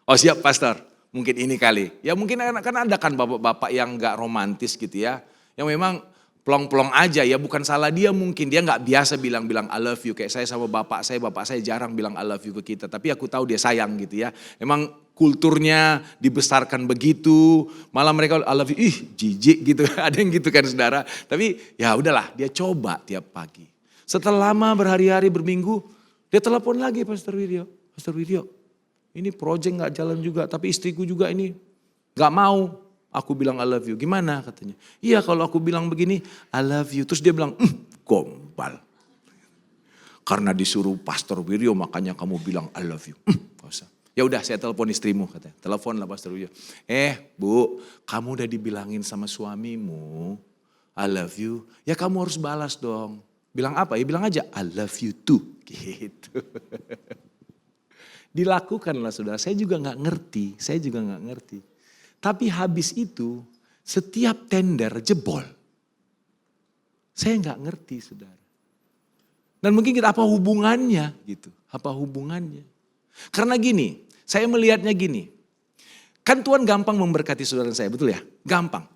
Oh siap Pastor, mungkin ini kali. Ya mungkin kan ada kan bapak-bapak yang gak romantis gitu ya. Yang memang plong-plong aja ya, bukan salah dia mungkin. Dia gak biasa bilang I love you. Kayak saya sama bapak saya jarang bilang I love you ke kita. Tapi aku tahu dia sayang gitu ya. Emang kulturnya dibesarkan begitu. Malah mereka I love you, jijik gitu. Ada yang gitu kan saudara. Tapi ya udahlah dia coba tiap pagi. Setelah lama berhari-hari berminggu, dia telepon lagi Pastor Widyo. Pastor Widyo, ini project gak jalan juga, tapi istriku juga ini gak mau aku bilang I love you. Gimana katanya? Iya kalau aku bilang begini, I love you. Terus dia bilang, gombal. Karena disuruh Pastor Widyo makanya kamu bilang I love you. Gak usah. Ya udah saya telepon istrimu katanya. Teleponlah Pastor Widyo. Bu, kamu udah dibilangin sama suamimu I love you. Ya kamu harus balas dong. Bilang apa? Ya bilang aja I love you too. Gitu. Dilakukanlah saudara, saya juga gak ngerti. Tapi habis itu setiap tender jebol. Saya gak ngerti saudara. Dan mungkin kita apa hubungannya gitu. Apa hubungannya. Karena gini, saya melihatnya gini. Kan Tuhan gampang memberkati saudara saya, betul ya? Gampang,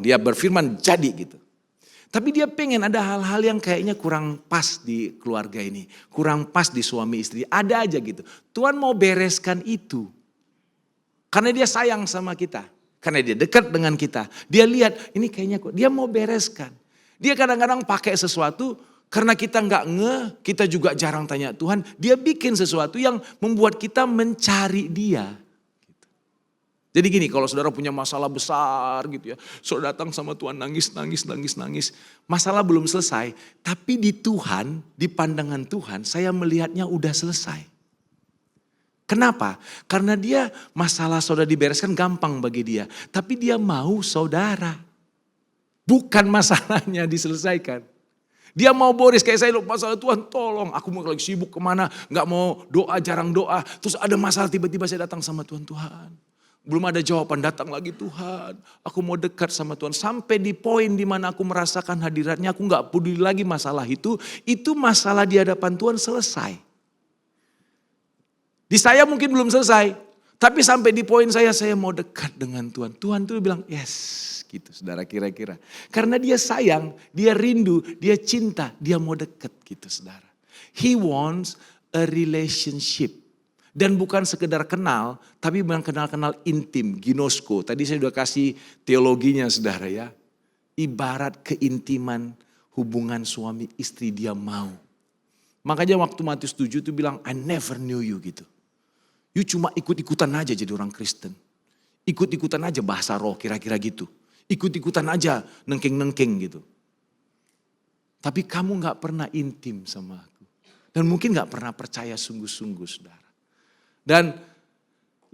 dia berfirman jadi gitu. Tapi dia pengen ada hal-hal yang kayaknya kurang pas di keluarga ini. Kurang pas di suami istri. Ada aja gitu. Tuhan mau bereskan itu. Karena dia sayang sama kita. Karena dia dekat dengan kita. Dia lihat ini kayaknya kok dia mau bereskan. Dia kadang-kadang pakai sesuatu karena kita nggak kita juga jarang tanya Tuhan. Dia bikin sesuatu yang membuat kita mencari dia. Jadi gini, kalau saudara punya masalah besar gitu ya. Saudara datang sama Tuhan nangis. Masalah belum selesai. Tapi di Tuhan, di pandangan Tuhan, saya melihatnya udah selesai. Kenapa? Karena dia masalah saudara dibereskan gampang bagi dia. Tapi dia mau saudara. Bukan masalahnya diselesaikan. Dia mau boris kayak saya masalah Tuhan tolong. Aku mau lagi sibuk kemana, gak mau doa, jarang doa. Terus ada masalah tiba-tiba saya datang sama Tuhan. Belum ada jawaban, datang lagi Tuhan. Aku mau dekat sama Tuhan. Sampai di poin di mana aku merasakan hadiratnya, aku gak peduli lagi masalah itu. Itu masalah di hadapan Tuhan selesai. Di saya mungkin belum selesai. Tapi sampai di poin saya mau dekat dengan Tuhan. Tuhan tuh bilang yes gitu saudara kira-kira. Karena dia sayang, dia rindu, dia cinta, dia mau dekat gitu saudara. He wants a relationship. Dan bukan sekedar kenal, tapi memang kenal-kenal intim, ginosko. Tadi saya sudah kasih teologinya saudara ya. Ibarat keintiman hubungan suami istri dia mau. Makanya waktu Matius 7 itu bilang, I never knew you gitu. You cuma ikut-ikutan aja jadi orang Kristen. Ikut-ikutan aja bahasa roh kira-kira gitu. Ikut-ikutan aja nengking-nengking gitu. Tapi kamu gak pernah intim sama aku. Dan mungkin gak pernah percaya sungguh-sungguh saudara. Dan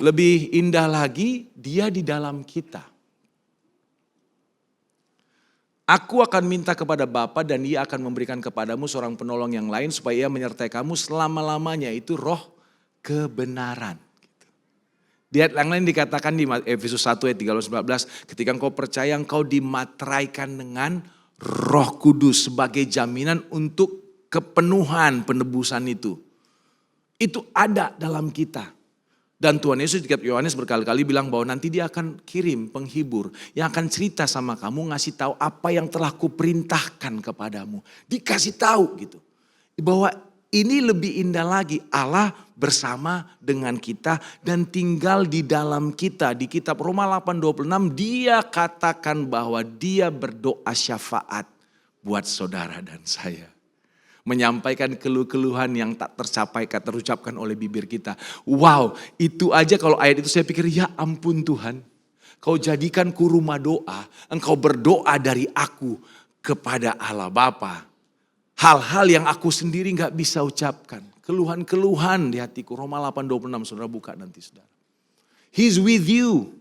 Lebih indah lagi, dia di dalam kita. Aku akan minta kepada Bapa dan Ia akan memberikan kepadamu seorang penolong yang lain supaya Ia menyertai kamu selama-lamanya, itu roh kebenaran. Di ayat yang lain dikatakan di Efesus 1 ayat 13-14, ketika engkau percaya engkau dimateraikan dengan Roh Kudus sebagai jaminan untuk kepenuhan penebusan itu. Itu ada dalam kita. Dan Tuhan Yesus di kitab Yohanes berkali-kali bilang bahwa nanti dia akan kirim penghibur yang akan cerita sama kamu, ngasih tahu apa yang telah kuperintahkan kepadamu. Dikasih tahu gitu. Bahwa ini lebih indah lagi, Allah bersama dengan kita dan tinggal di dalam kita. Di kitab Roma 8:26 dia katakan bahwa dia berdoa syafaat buat saudara dan saya. Menyampaikan keluh-keluhan yang tak tercapai, terucapkan oleh bibir kita. Wow, itu aja kalau ayat itu saya pikir, ya ampun Tuhan. Kau jadikanku rumah doa, engkau berdoa dari aku kepada Allah Bapa. Hal-hal yang aku sendiri gak bisa ucapkan. Keluhan-keluhan di hatiku. Roma 8:26, saudara buka nanti saudara. He's with you.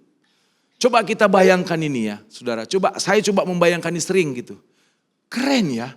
Coba kita bayangkan ini ya saudara. Saya coba membayangkan ini sering gitu. Keren ya.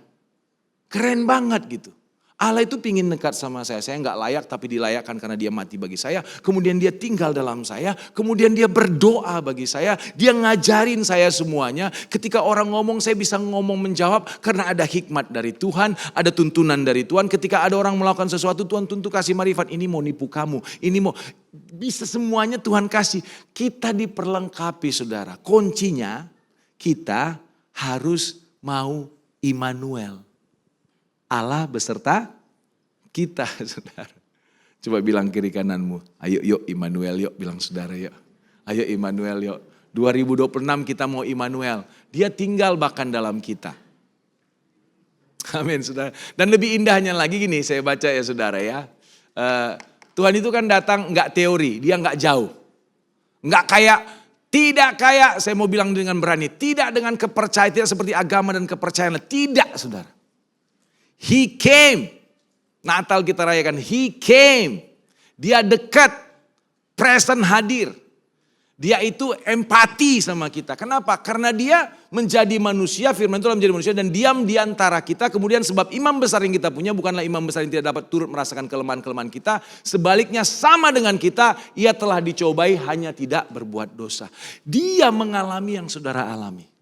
Keren banget gitu. Allah itu pingin dekat sama saya. Saya gak layak tapi dilayakkan karena dia mati bagi saya. Kemudian dia tinggal dalam saya. Kemudian dia berdoa bagi saya. Dia ngajarin saya semuanya. Ketika orang ngomong saya bisa ngomong menjawab. Karena ada hikmat dari Tuhan. Ada tuntunan dari Tuhan. Ketika ada orang melakukan sesuatu Tuhan tuntut kasih marifat. Ini mau nipu kamu. Ini mau. Bisa semuanya Tuhan kasih. Kita diperlengkapi saudara. Kuncinya kita harus mau Immanuel. Allah beserta kita, saudara. Coba bilang kiri kananmu, ayo yuk Immanuel yuk, bilang saudara yuk. Ayo Immanuel yuk. 2026 kita mau Immanuel. Dia tinggal bahkan dalam kita. Amin saudara. Dan lebih indahnya lagi gini, saya baca ya saudara ya. Tuhan itu kan datang gak teori, dia gak jauh. Tidak kayak, saya mau bilang dengan berani, tidak dengan kepercayaan, tidak seperti agama dan kepercayaan. Tidak saudara. He came. Natal kita rayakan. He came. Dia dekat. Present hadir. Dia itu empati sama kita. Kenapa? Karena dia menjadi manusia. Firman itu menjadi manusia dan diam di antara kita. Kemudian sebab imam besar yang kita punya bukanlah imam besar yang tidak dapat turut merasakan kelemahan-kelemahan kita. Sebaliknya sama dengan kita. Ia telah dicobai hanya tidak berbuat dosa. Dia mengalami yang saudara alami.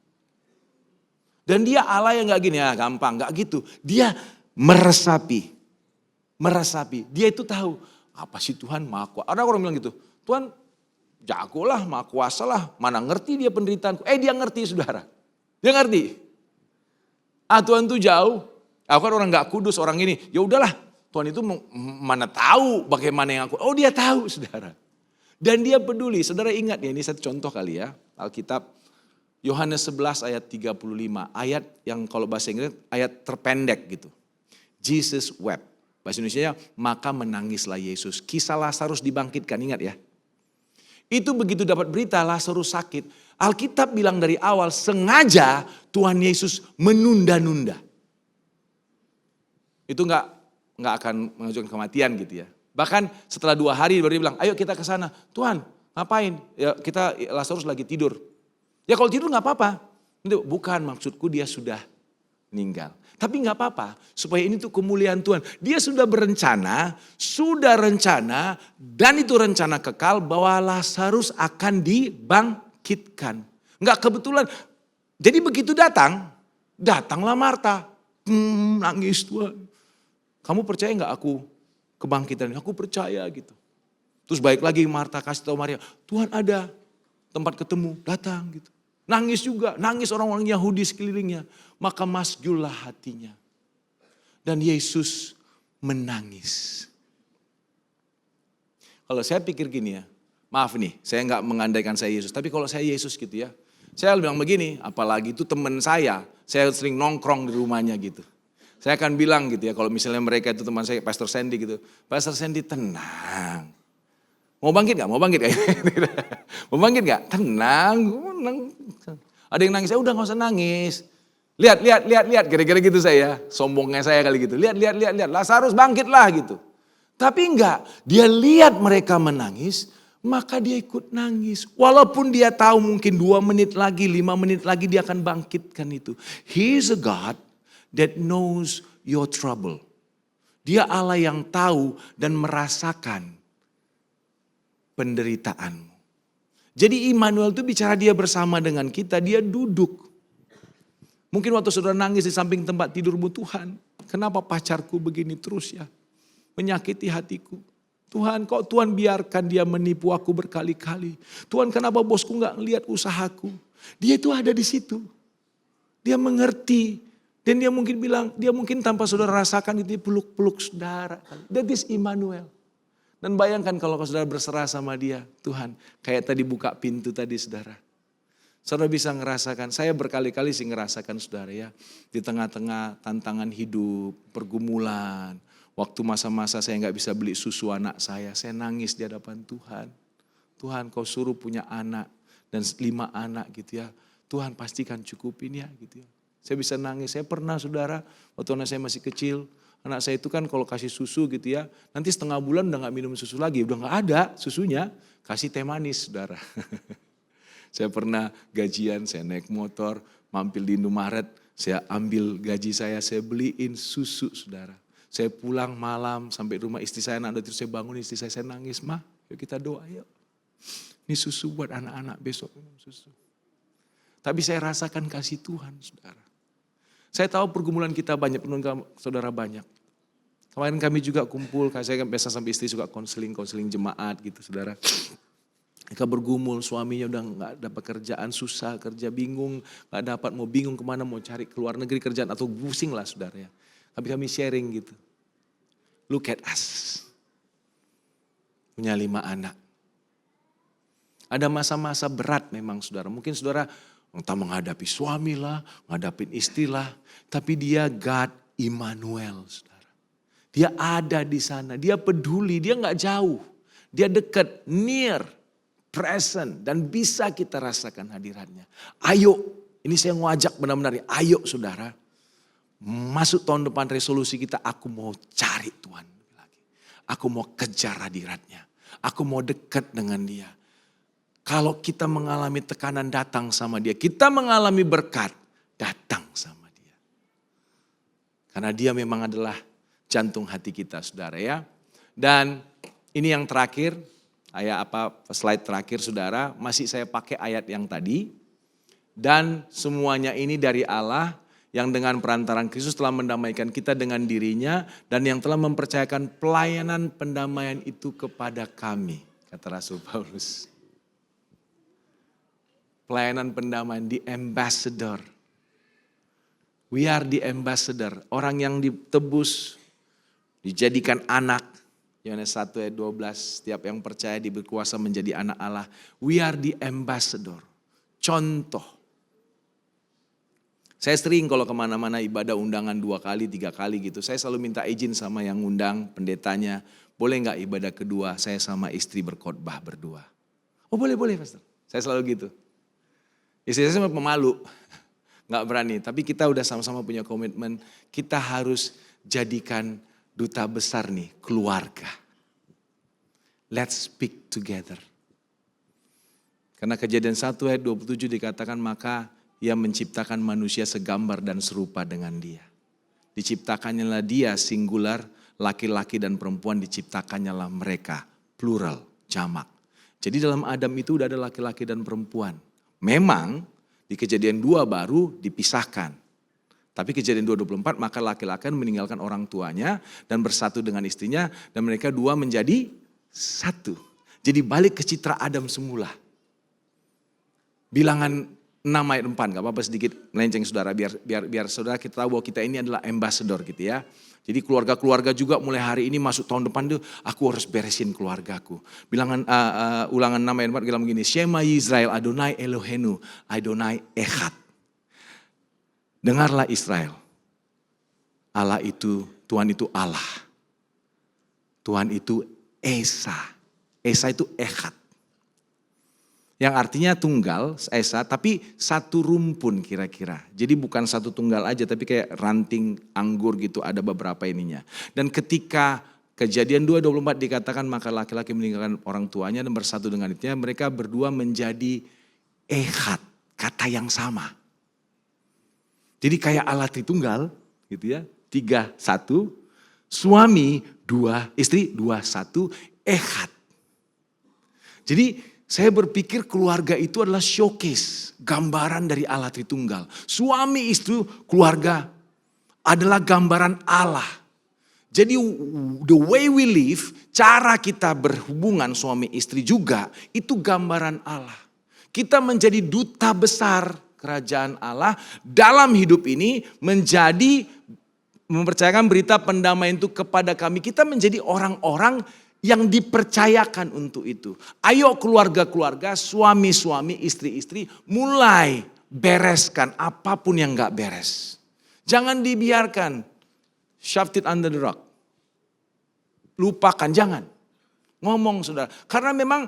Dan dia Allah yang gak gini, ya gampang, gak gitu. Dia meresapi. Dia itu tahu, apa sih Tuhan maha kuasa. Ada orang bilang gitu, Tuhan jago lah, maha kuasa lah. Mana ngerti dia penderitaanku. Dia ngerti saudara. Dia ngerti. Tuhan tuh jauh. Aku kan orang gak kudus, orang ini. Ya udahlah, Tuhan itu mana tahu bagaimana yang aku. Dia tahu saudara. Dan dia peduli. Saudara ingat ya, ini satu contoh kali ya. Alkitab. Yohanes 11 ayat 35, ayat yang kalau bahasa Inggris ayat terpendek gitu. Jesus wept. Bahasa Indonesia maka menangislah Yesus. Kisah Lazarus dibangkitkan, ingat ya. Itu begitu dapat berita Lazarus sakit. Alkitab bilang dari awal sengaja Tuhan Yesus menunda-nunda. Itu enggak akan mengajukan kematian gitu ya. Bahkan setelah 2 hari baru dia bilang, ayo kita ke sana. Tuhan ngapain? Ya Lazarus lagi tidur. Ya kalau tidur gak apa-apa. Bukan maksudku dia sudah meninggal. Tapi gak apa-apa. Supaya ini tuh kemuliaan Tuhan. Dia sudah berencana. Dan itu rencana kekal bahwa Lazarus akan dibangkitkan. Gak kebetulan. Jadi begitu datanglah Marta. Nangis Tuhan. Kamu percaya gak aku kebangkitan? Aku percaya gitu. Terus balik lagi Marta kasih tahu Maria. Tuhan ada tempat ketemu, datang gitu. Nangis juga, nangis orang-orang Yahudi sekelilingnya. Maka masjullah hatinya. Dan Yesus menangis. Kalau saya pikir gini ya, maaf nih, saya nggak mengandaikan saya Yesus. Tapi kalau saya Yesus gitu ya, saya bilang begini, apalagi itu teman saya sering nongkrong di rumahnya gitu. Saya akan bilang gitu ya, kalau misalnya mereka itu teman saya, Pastor Sandy gitu. Pastor Sandy tenang. Mau bangkit gak? Mau bangkit gak? Tenang. Ada yang nangis, saya udah gak usah nangis. Lihat. Kira-kira gitu saya. Sombongnya saya kali gitu. Lihat. Lazarus bangkitlah gitu. Tapi enggak. Dia lihat mereka menangis. maka dia ikut nangis. Walaupun dia tahu mungkin 2 menit lagi, 5 menit lagi dia akan bangkitkan itu. He is a God that knows your trouble. Dia Allah yang tahu dan merasakan penderitaanmu. Jadi Immanuel itu bicara dia bersama dengan kita, dia duduk. Mungkin waktu saudara nangis di samping tempat tidurmu, Tuhan, kenapa pacarku begini terus ya? Menyakiti hatiku. Tuhan, kok Tuhan biarkan dia menipu aku berkali-kali. Tuhan, kenapa bosku gak ngelihat usahaku? Dia itu ada di situ. Dia mengerti. Dan dia mungkin bilang, dia mungkin tanpa saudara rasakan itu peluk-peluk saudara. That is Immanuel. Dan bayangkan kalau saudara berserah sama dia, Tuhan, kayak tadi buka pintu tadi saudara. Saudara bisa ngerasakan, saya berkali-kali sih ngerasakan saudara ya. Di tengah-tengah tantangan hidup, pergumulan. Waktu masa-masa saya gak bisa beli susu anak saya nangis di hadapan Tuhan. Tuhan kau suruh punya anak dan 5 anak gitu ya. Tuhan pastikan cukupin ya gitu ya. Saya bisa nangis, saya pernah saudara, waktu anak saya masih kecil. Anak saya itu kan kalau kasih susu gitu ya, nanti setengah bulan udah gak minum susu lagi, udah gak ada susunya, kasih teh manis saudara. Saya pernah gajian, saya naik motor, mampir di Indomaret, saya ambil gaji saya beliin susu saudara. Saya pulang malam sampai rumah istri saya, anak saya bangun istri saya nangis, "Ma, yuk kita doa yuk. Ini susu buat anak-anak besok minum susu." Tapi saya rasakan kasih Tuhan saudara. Saya tahu pergumulan kita banyak, penonton saudara banyak. Kemarin kami juga kumpul, saya kan biasa sampai istri suka konseling jemaat gitu saudara. Mereka bergumul, suaminya udah gak dapat kerjaan, susah kerja, bingung, gak dapat, mau bingung kemana, mau cari keluar negeri kerjaan atau pusing lah saudara ya. Tapi kami sharing gitu. Look at us. Punya 5 anak. Ada masa-masa berat memang saudara. Mungkin saudara entah menghadapi suami lah, menghadapi istri lah. Tapi dia God Immanuel saudara. Dia ada di sana, dia peduli, dia gak jauh. Dia dekat, near, present. Dan bisa kita rasakan hadiratnya. Ayo, ini saya ngajak benar-benar, ayo saudara. Masuk tahun depan resolusi kita, aku mau cari Tuhan lagi. Aku mau kejar hadiratnya. Aku mau dekat dengan dia. Kalau kita mengalami tekanan datang sama dia. Kita mengalami berkat datang sama dia. Karena dia memang adalah jantung hati kita saudara ya. Dan ini yang terakhir. Slide terakhir saudara. Masih saya pakai ayat yang tadi. Dan semuanya ini dari Allah. Yang dengan perantaraan Kristus telah mendamaikan kita dengan dirinya. Dan yang telah mempercayakan pelayanan pendamaian itu kepada kami. Kata Rasul Paulus. Pelayanan pendamaian, the ambassador. We are the ambassador. Orang yang ditebus, dijadikan anak. Yohanes 1 ayat 12, setiap yang percaya diberi kuasa menjadi anak Allah. We are the ambassador. Contoh. Saya sering kalau kemana-mana ibadah undangan 2 kali, 3 kali gitu. Saya selalu minta izin sama yang undang, pendetanya. Boleh gak ibadah kedua saya sama istri berkhotbah berdua? Oh boleh pastor. Saya selalu gitu. Istri saya pemalu, gak berani. Tapi kita udah sama-sama punya komitmen. Kita harus jadikan duta besar nih, keluarga. Let's speak together. Karena Kejadian 1 ayat 27 dikatakan maka ia menciptakan manusia segambar dan serupa dengan dia. Diciptakannya lah dia singular, laki-laki dan perempuan diciptakannya lah mereka, plural, jamak. Jadi dalam Adam itu udah ada laki-laki dan perempuan. Memang di Kejadian 2 baru dipisahkan. Tapi Kejadian 2:24 maka laki-laki meninggalkan orang tuanya dan bersatu dengan istrinya dan mereka 2 menjadi satu. Jadi balik ke citra Adam semula. Bilangan 6 ayat 4, gak apa-apa sedikit melenceng saudara biar saudara kita tahu bahwa kita ini adalah ambassador gitu ya. Jadi keluarga-keluarga juga mulai hari ini masuk tahun depan tuh aku harus beresin keluargaku. Bilangan Ulangan 6 ayat 4 bilang begini, Shema Yisrael Adonai Elohenu Adonai Echad. Dengarlah Israel. Allah itu, Tuhan itu Allah. Tuhan itu Esa. Esa itu Echad. Yang artinya tunggal, Esa, tapi satu rumpun kira-kira. Jadi bukan satu tunggal aja, tapi kayak ranting anggur gitu, ada beberapa ininya. Dan ketika Kejadian 2:24 dikatakan maka laki-laki meninggalkan orang tuanya dan bersatu dengan istrinya. Mereka berdua menjadi ehad, kata yang sama. Jadi kayak Allah Tritunggal gitu ya. 3-1, suami 2, istri 2-1, ehad. Jadi saya berpikir keluarga itu adalah showcase, gambaran dari Allah Tritunggal. Suami istri keluarga adalah gambaran Allah. Jadi the way we live, cara kita berhubungan suami istri juga, itu gambaran Allah. Kita menjadi duta besar kerajaan Allah dalam hidup ini, menjadi mempercayakan berita pendamaian itu kepada kami. Kita menjadi orang-orang yang dipercayakan untuk itu. Ayo keluarga-keluarga, suami-suami, istri-istri, mulai bereskan apapun yang gak beres. Jangan dibiarkan shoved it under the rug. Lupakan, jangan. Ngomong saudara. Karena memang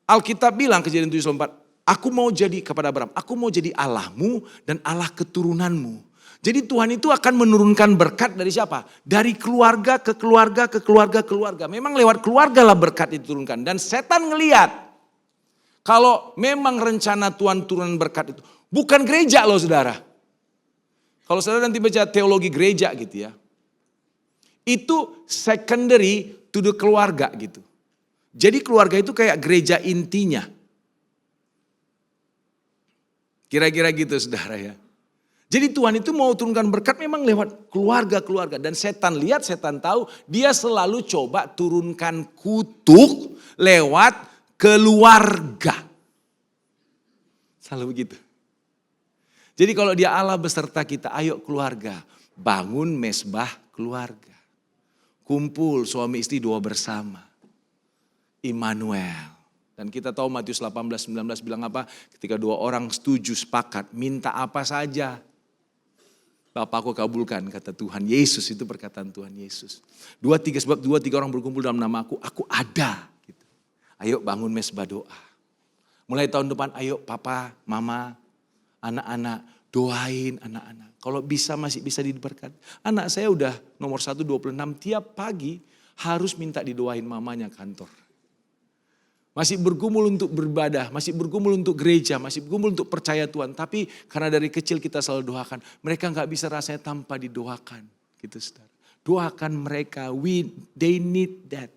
Alkitab bilang Kejadian 7:4, aku mau jadi kepada Abraham, aku mau jadi Allahmu dan Allah keturunanmu. Jadi Tuhan itu akan menurunkan berkat dari siapa? Dari keluarga ke keluarga ke keluarga ke keluarga. Memang lewat keluarga lah berkat diturunkan. Dan setan ngelihat kalau memang rencana Tuhan turun berkat itu. Bukan gereja loh saudara. Kalau saudara nanti baca teologi gereja gitu ya. Itu secondary to the keluarga gitu. Jadi keluarga itu kayak gereja intinya. Kira-kira gitu saudara ya. Jadi Tuhan itu mau turunkan berkat memang lewat keluarga-keluarga. Dan setan lihat, setan tahu, dia selalu coba turunkan kutuk lewat keluarga. Selalu begitu. Jadi kalau dia Allah beserta kita, ayo keluarga, bangun mesbah keluarga. Kumpul suami istri 2 bersama. Immanuel. Dan kita tahu Matius 18:19 bilang apa? Ketika 2 orang setuju sepakat, minta apa saja. Bapakku kabulkan, kata Tuhan Yesus, itu perkataan Tuhan Yesus. 2-3 sebab 2-3 orang berkumpul dalam nama aku ada. Gitu. Ayo bangun mesbah doa. Mulai tahun depan ayo papa, mama, anak-anak, doain anak-anak. Kalau bisa masih bisa diberkati. Anak saya udah nomor 1 26 tiap pagi harus minta didoain mamanya kantor. Masih bergumul untuk beribadah, masih bergumul untuk gereja, masih bergumul untuk percaya Tuhan. Tapi karena dari kecil kita selalu doakan, mereka gak bisa rasanya tanpa didoakan. Gitu saudara. Doakan mereka, they need that.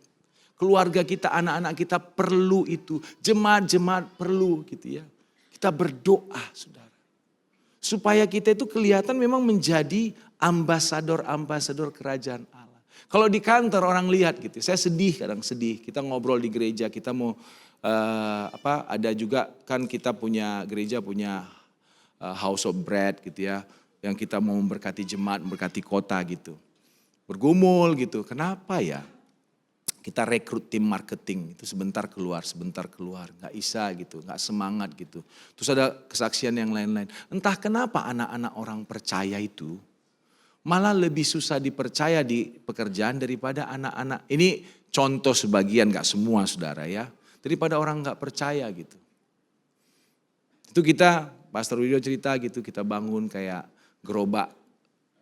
Keluarga kita, anak-anak kita perlu itu. Jemaat-jemaat perlu gitu ya. Kita berdoa saudara. Supaya kita itu kelihatan memang menjadi ambasador-ambasador kerajaan Allah. Kalau di kantor orang lihat gitu, saya sedih kadang sedih. Kita ngobrol di gereja, kita mau ada juga kan kita punya gereja punya house of bread gitu ya, yang kita mau memberkati jemaat, memberkati kota gitu. Bergumul gitu, kenapa ya? Kita rekrut tim marketing, itu sebentar keluar, gak bisa gitu, gak semangat gitu. Terus ada kesaksian yang lain-lain. Entah kenapa anak-anak orang percaya itu malah lebih susah dipercaya di pekerjaan daripada anak-anak. Ini contoh sebagian, gak semua saudara ya. Daripada orang gak percaya gitu. Itu kita, Pastor Widio cerita gitu, kita bangun kayak gerobak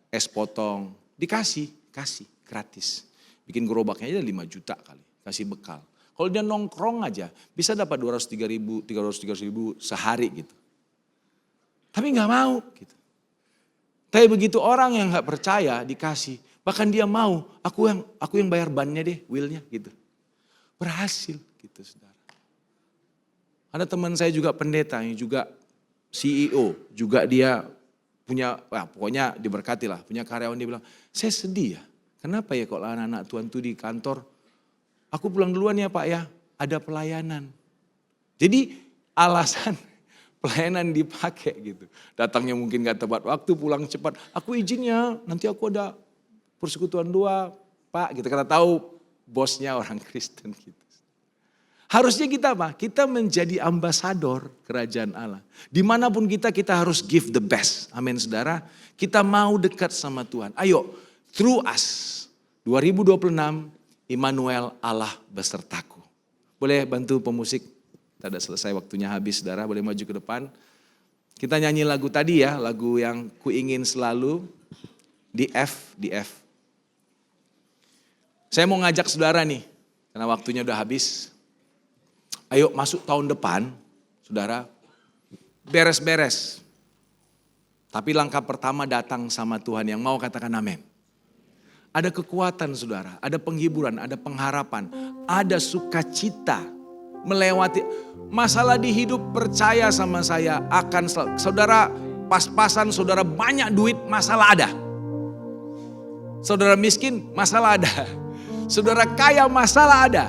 es potong. Kasih gratis. Bikin gerobaknya aja 5 juta kali, kasih bekal. Kalau dia nongkrong aja bisa dapat 200-300 ribu sehari gitu. Tapi gak mau gitu. Tapi begitu orang yang gak percaya dikasih, bahkan dia mau, aku yang bayar bannya deh, willnya gitu. Berhasil gitu saudara. Ada teman saya juga pendeta yang juga CEO, juga dia punya, pokoknya diberkati lah, punya karyawan, dia bilang, saya sedih ya. Kenapa ya kalau anak-anak Tuhan itu di kantor, aku pulang duluan ya Pak ya, ada pelayanan. Jadi alasan pelayanan dipakai gitu. Datangnya mungkin gak tepat waktu, pulang cepat. Aku izinnya, nanti aku ada persekutuan 2 Pak. Gitu, karena tahu bosnya orang Kristen gitu. Harusnya kita apa? Kita menjadi ambasador kerajaan Allah. Dimanapun kita harus give the best. Amin saudara. Kita mau dekat sama Tuhan. Ayo. Through us, 2026, Immanuel Allah besertaku. Boleh bantu pemusik, tidak selesai waktunya habis saudara, boleh maju ke depan. Kita nyanyi lagu tadi ya, lagu yang ku ingin selalu, di F. Saya mau ngajak saudara nih, karena waktunya udah habis. Ayo masuk tahun depan, saudara, beres-beres. Tapi langkah pertama datang sama Tuhan, yang mau katakan amin. Ada kekuatan saudara, ada penghiburan, ada pengharapan, ada sukacita melewati masalah di hidup. Percaya sama saya akan saudara pas-pasan, saudara banyak duit, masalah ada. Saudara miskin, masalah ada. Saudara kaya, masalah ada.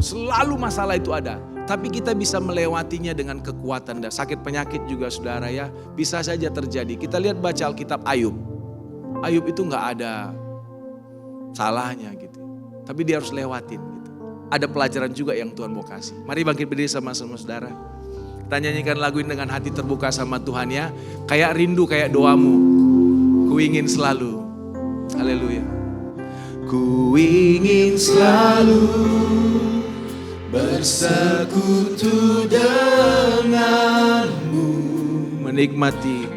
Selalu masalah itu ada. Tapi kita bisa melewatinya dengan kekuatan. Dan sakit penyakit juga saudara ya, bisa saja terjadi. Kita lihat baca Alkitab Ayub. Ayub itu gak ada salahnya gitu. Tapi dia harus lewatin gitu. Ada pelajaran juga yang Tuhan mau kasih. Mari bangkit berdiri sama-sama saudara. Kita nyanyikan lagu ini dengan hati terbuka sama Tuhan ya. Kayak rindu, kayak doamu. Ku ingin selalu. Haleluya. Ku ingin selalu bersekutu denganmu, menikmati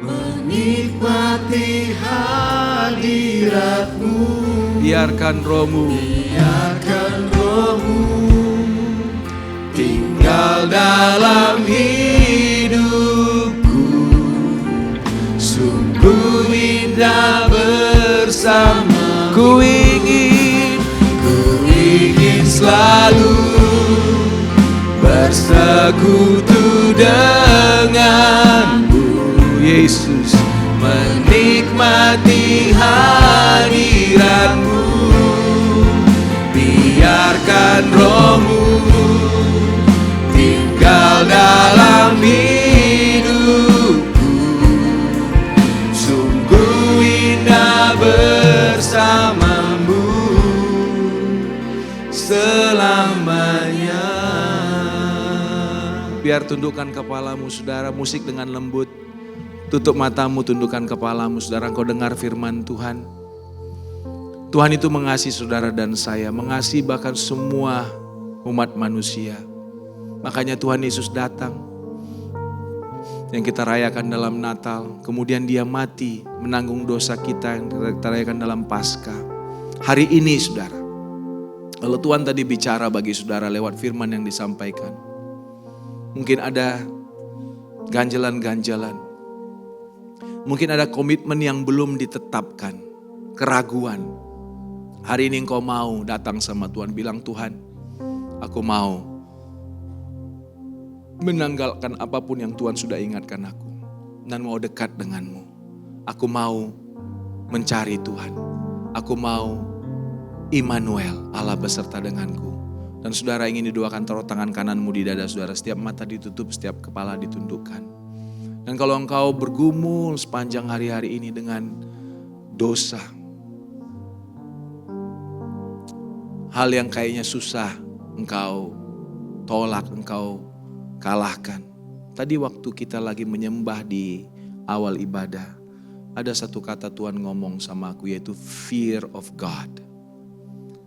hadiratmu. Biarkan rohmu tinggal dalam hidupku. Sungguh indah bersama. Ku ingin selalu bersekutu denganmu, Yesus, menikmati hadiratmu. Biarkan rohmu tinggal dalam hidupku. Sungguh indah bersamamu selamanya. Biar tundukkan kepalamu saudara, musik dengan lembut. Tutup matamu, tundukkan kepalamu saudara, engkau dengar firman Tuhan. Tuhan itu mengasihi saudara dan saya, mengasihi bahkan semua umat manusia. Makanya Tuhan Yesus datang, yang kita rayakan dalam Natal. Kemudian dia mati, menanggung dosa kita yang kita rayakan dalam Paskah. Hari ini saudara, kalau Tuhan tadi bicara bagi saudara lewat firman yang disampaikan. Mungkin ada ganjalan-ganjalan. Mungkin ada komitmen yang belum ditetapkan. Keraguan. Hari ini engkau mau datang sama Tuhan. Bilang, Tuhan, aku mau menanggalkan apapun yang Tuhan sudah ingatkan aku. Dan mau dekat denganmu. Aku mau mencari Tuhan. Aku mau Immanuel, Allah beserta denganku. Dan saudara ingin didoakan, taruh tangan kananmu di dada saudara. Setiap mata ditutup, setiap kepala ditundukkan. Dan kalau engkau bergumul sepanjang hari-hari ini dengan dosa, hal yang kayaknya susah engkau tolak, engkau kalahkan. Tadi waktu kita lagi menyembah di awal ibadah, ada satu kata Tuhan ngomong sama aku, yaitu fear of God.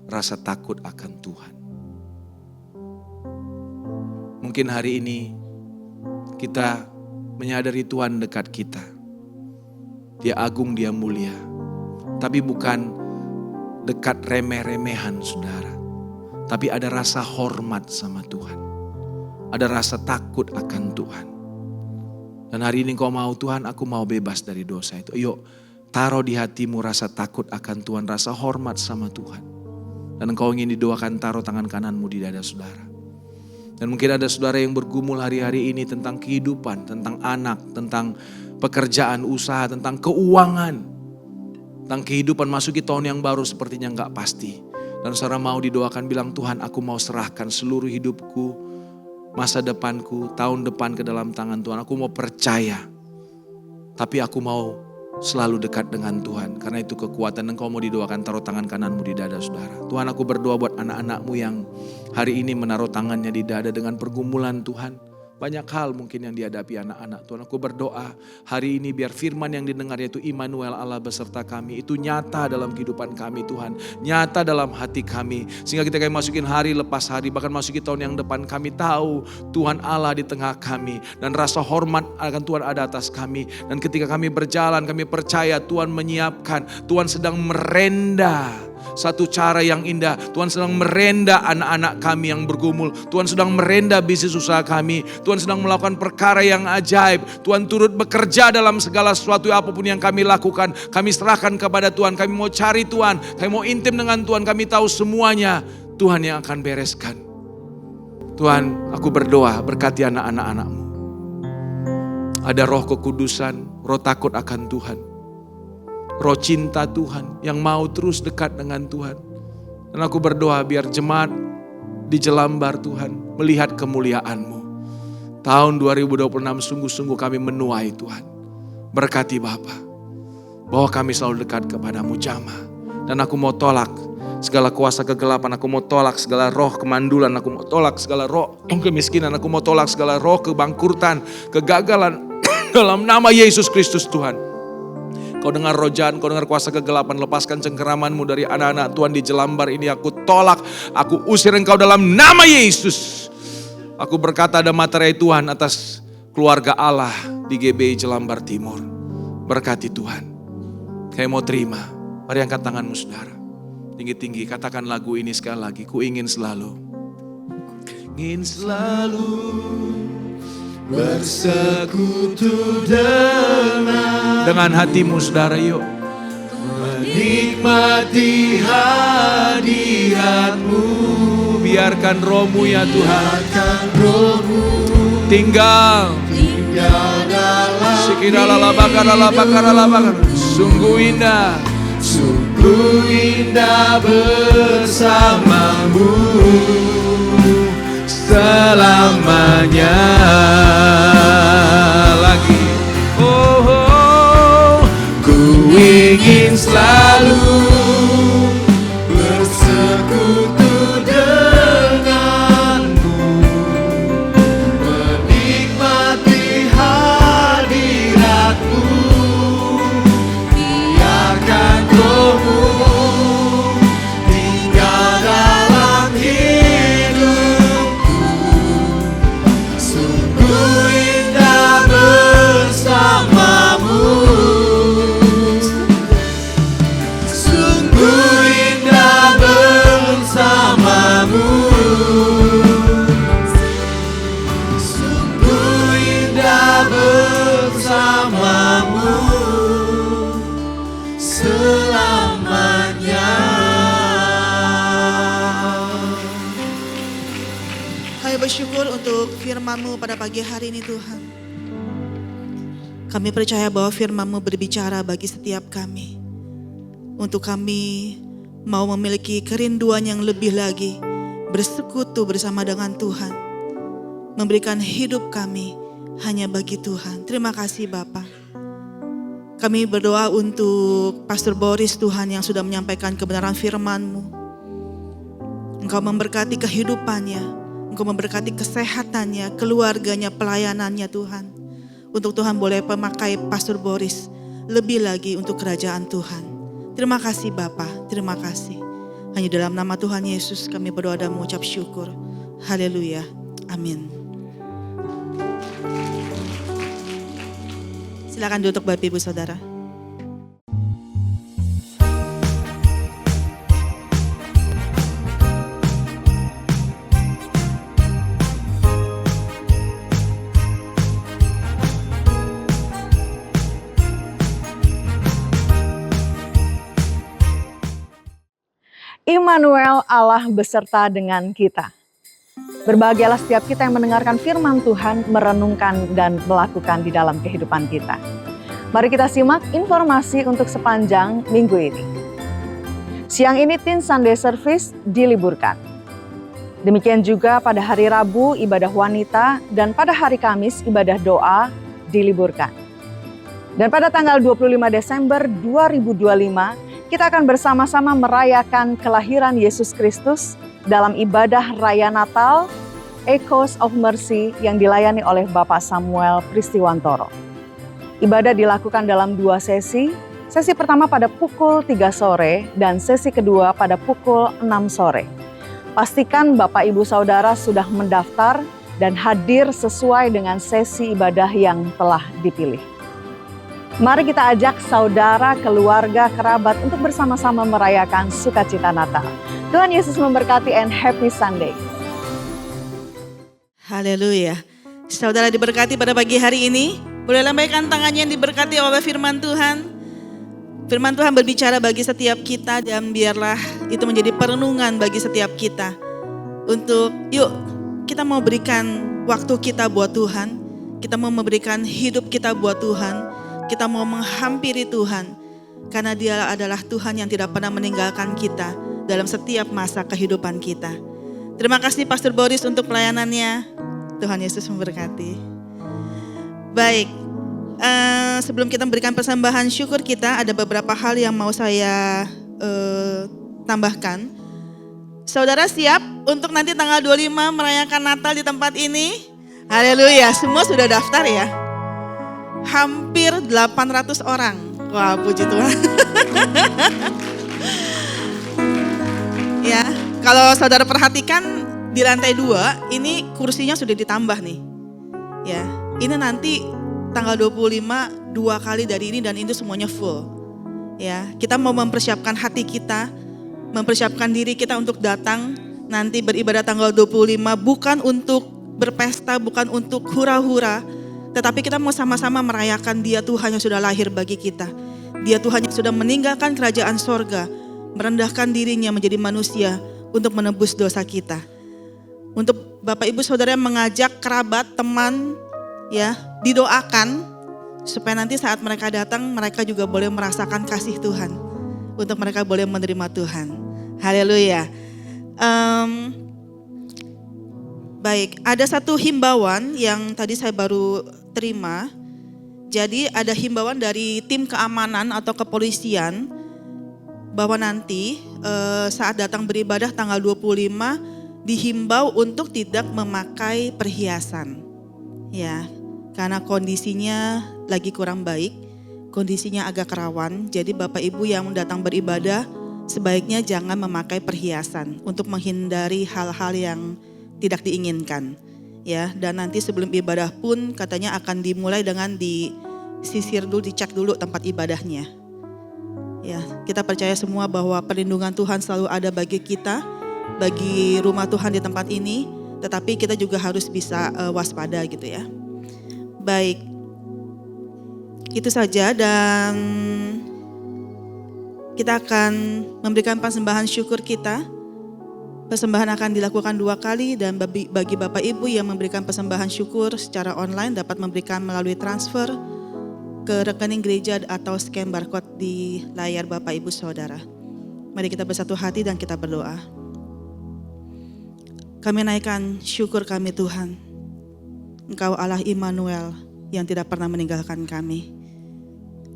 Rasa takut akan Tuhan. Mungkin hari ini kita menyadari Tuhan dekat kita. Dia agung, dia mulia. Tapi bukan dekat remeh-remehan saudara. Tapi ada rasa hormat sama Tuhan. Ada rasa takut akan Tuhan. Dan hari ini kau mau, Tuhan, aku mau bebas dari dosa itu. Yuk, taruh di hatimu rasa takut akan Tuhan, rasa hormat sama Tuhan. Dan engkau ingin didoakan, taruh tangan kananmu di dada saudara. Dan mungkin ada saudara yang bergumul hari-hari ini tentang kehidupan, tentang anak, tentang pekerjaan, usaha, tentang keuangan. Tentang kehidupan masuki tahun yang baru sepertinya gak pasti. Dan saudara mau didoakan, bilang, Tuhan, aku mau serahkan seluruh hidupku, masa depanku, tahun depan ke dalam tangan Tuhan. Aku mau percaya, tapi aku mau selalu dekat dengan Tuhan. Karena itu kekuatan. Engkau mau didoakan, taruh tangan kananmu di dada saudara. Tuhan, aku berdoa buat anak-anakmu yang hari ini menaruh tangannya di dada dengan pergumulan Tuhan. Banyak hal mungkin yang dihadapi anak-anak Tuhan. Aku berdoa hari ini biar firman yang didengar, yaitu Immanuel, Allah beserta kami, itu nyata dalam kehidupan kami Tuhan. Nyata dalam hati kami. Sehingga kita kami masukin hari lepas hari, bahkan masuki tahun yang depan, kami tahu Tuhan Allah di tengah kami. Dan rasa hormat akan Tuhan ada atas kami. Dan ketika kami berjalan, kami percaya Tuhan menyiapkan, Tuhan sedang merenda satu cara yang indah. Tuhan sedang merenda anak-anak kami yang bergumul. Tuhan sedang merenda bisnis usaha kami. Tuhan sedang melakukan perkara yang ajaib. Tuhan turut bekerja dalam segala sesuatu apapun yang kami lakukan. Kami serahkan kepada Tuhan. Kami mau cari Tuhan. Kami mau intim dengan Tuhan. Kami tahu semuanya Tuhan yang akan bereskan. Tuhan, aku berdoa berkati anak-anak-anak-Mu. Ada roh kekudusan, roh takut akan Tuhan. Roh cinta Tuhan yang mau terus dekat dengan Tuhan. Dan aku berdoa biar jemaat di Jelambar Tuhan melihat kemuliaan-Mu. Tahun 2026 sungguh-sungguh kami menuai Tuhan. Berkati Bapa bahwa kami selalu dekat kepadamu jamaah. Dan aku mau tolak segala kuasa kegelapan, aku mau tolak segala roh kemandulan, aku mau tolak segala roh kemiskinan, aku mau tolak segala roh kebangkrutan, kegagalan dalam nama Yesus Kristus Tuhan. Kau dengar rojan, kau dengar kuasa kegelapan, lepaskan cengkeraman-Mu dari anak-anak Tuhan di Jelambar ini. Aku tolak, aku usir engkau dalam nama Yesus. Aku berkata ada materai Tuhan atas keluarga Allah di GBI Jelambar Timur. Berkati Tuhan. Kayak mau terima, mari angkat tanganmu saudara. Tinggi-tinggi katakan lagu ini sekali lagi. Ku ingin selalu. Ingin selalu bersekutu dengan hatimu saudara, yuk menikmati hadirat-Mu. Biarkan roh-Mu ya Tuhan tinggal dalam sungguh indah bersama-Mu selamanya. Lagi ku ingin selalu bersekutu dengan-Mu, menikmati hadirat-Mu. Biarkan roh-Mu tinggal dalam hidupku. Sungguh indah bersama-Mu. Sungguh indah bersama-Mu. Sungguh indah bersama-Mu selamanya. Kami bersyukur untuk firman-Mu pada pagi hari ini Tuhan. Kami percaya bahwa firman-Mu berbicara bagi setiap kami. Untuk kami mau memiliki kerinduan yang lebih lagi, bersekutu bersama dengan Tuhan. Memberikan hidup kami hanya bagi Tuhan. Terima kasih Bapa. Kami berdoa untuk Pastor Boris Tuhan yang sudah menyampaikan kebenaran firman-Mu. Engkau memberkati kehidupannya, Engkau memberkati kesehatannya, keluarganya, pelayanannya Tuhan. Untuk Tuhan boleh memakai Pastor Boris lebih lagi untuk kerajaan Tuhan. Terima kasih Bapa, terima kasih. Hanya dalam nama Tuhan Yesus kami berdoa dan mengucap syukur. Haleluya, amin. Silakan duduk Bapak Ibu Saudara. Immanuel, Allah beserta dengan kita. Berbahagialah setiap kita yang mendengarkan firman Tuhan, merenungkan dan melakukan di dalam kehidupan kita. Mari kita simak informasi untuk sepanjang minggu ini. Siang ini Teen Sunday Service diliburkan. Demikian juga pada hari Rabu ibadah wanita dan pada hari Kamis ibadah doa diliburkan. Dan pada tanggal 25 Desember 2025 kita akan bersama-sama merayakan kelahiran Yesus Kristus dalam ibadah Raya Natal Echoes of Mercy yang dilayani oleh Bapak Samuel Pristiwantoro. Ibadah dilakukan dalam 2 sesi. Sesi pertama pada pukul 3 sore dan sesi kedua pada pukul 6 sore. Pastikan Bapak Ibu Saudara sudah mendaftar dan hadir sesuai dengan sesi ibadah yang telah dipilih. Mari kita ajak saudara, keluarga, kerabat untuk bersama-sama merayakan sukacita Natal. Tuhan Yesus memberkati and happy Sunday. Haleluya. Saudara diberkati pada pagi hari ini. Boleh lambaikan tangannya yang diberkati oleh firman Tuhan. Firman Tuhan berbicara bagi setiap kita dan biarlah itu menjadi perenungan bagi setiap kita. Untuk yuk kita mau berikan waktu kita buat Tuhan. Kita mau memberikan hidup kita buat Tuhan. Kita mau menghampiri Tuhan. Karena Dia adalah Tuhan yang tidak pernah meninggalkan kita dalam setiap masa kehidupan kita. Terima kasih Pastor Boris untuk pelayanannya. Tuhan Yesus memberkati. Baik, sebelum kita memberikan persembahan syukur kita, ada beberapa hal yang mau saya tambahkan. Saudara siap untuk nanti tanggal 25 merayakan Natal di tempat ini? Haleluya, semua sudah daftar ya? Hampir 800 orang. Wah, puji Tuhan. Ya, kalau saudara perhatikan di lantai 2 ini kursinya sudah ditambah nih. Ya, ini nanti tanggal 25 2 kali dari ini dan itu semuanya full. Ya, kita mau mempersiapkan hati kita, mempersiapkan diri kita untuk datang nanti beribadah tanggal 25 bukan untuk berpesta, bukan untuk hura-hura, tetapi kita mau sama-sama merayakan Dia Tuhan yang sudah lahir bagi kita. Dia Tuhan yang sudah meninggalkan kerajaan sorga, merendahkan dirinya menjadi manusia untuk menebus dosa kita. Untuk Bapak Ibu Saudara yang mengajak kerabat, teman, ya didoakan supaya nanti saat mereka datang mereka juga boleh merasakan kasih Tuhan. Untuk mereka boleh menerima Tuhan. Haleluya. Baik, ada satu himbauan yang tadi saya baru terima. Jadi ada himbauan dari tim keamanan atau kepolisian bahwa nanti saat datang beribadah tanggal 25 dihimbau untuk tidak memakai perhiasan. Ya, karena kondisinya lagi kurang baik, kondisinya agak rawan. Jadi Bapak Ibu yang datang beribadah sebaiknya jangan memakai perhiasan untuk menghindari hal-hal yang tidak diinginkan. Ya, dan nanti sebelum ibadah pun katanya akan dimulai dengan disisir dulu, dicek dulu tempat ibadahnya. Ya, kita percaya semua bahwa perlindungan Tuhan selalu ada bagi kita, bagi rumah Tuhan di tempat ini, tetapi kita juga harus bisa waspada gitu ya. Baik, itu saja dan kita akan memberikan persembahan syukur kita. Persembahan akan dilakukan 2 kali dan bagi Bapak Ibu yang memberikan persembahan syukur secara online dapat memberikan melalui transfer ke rekening gereja atau scan barcode di layar Bapak Ibu Saudara. Mari kita bersatu hati dan kita berdoa. Kami naikkan syukur kami Tuhan. Engkau Allah Immanuel yang tidak pernah meninggalkan kami.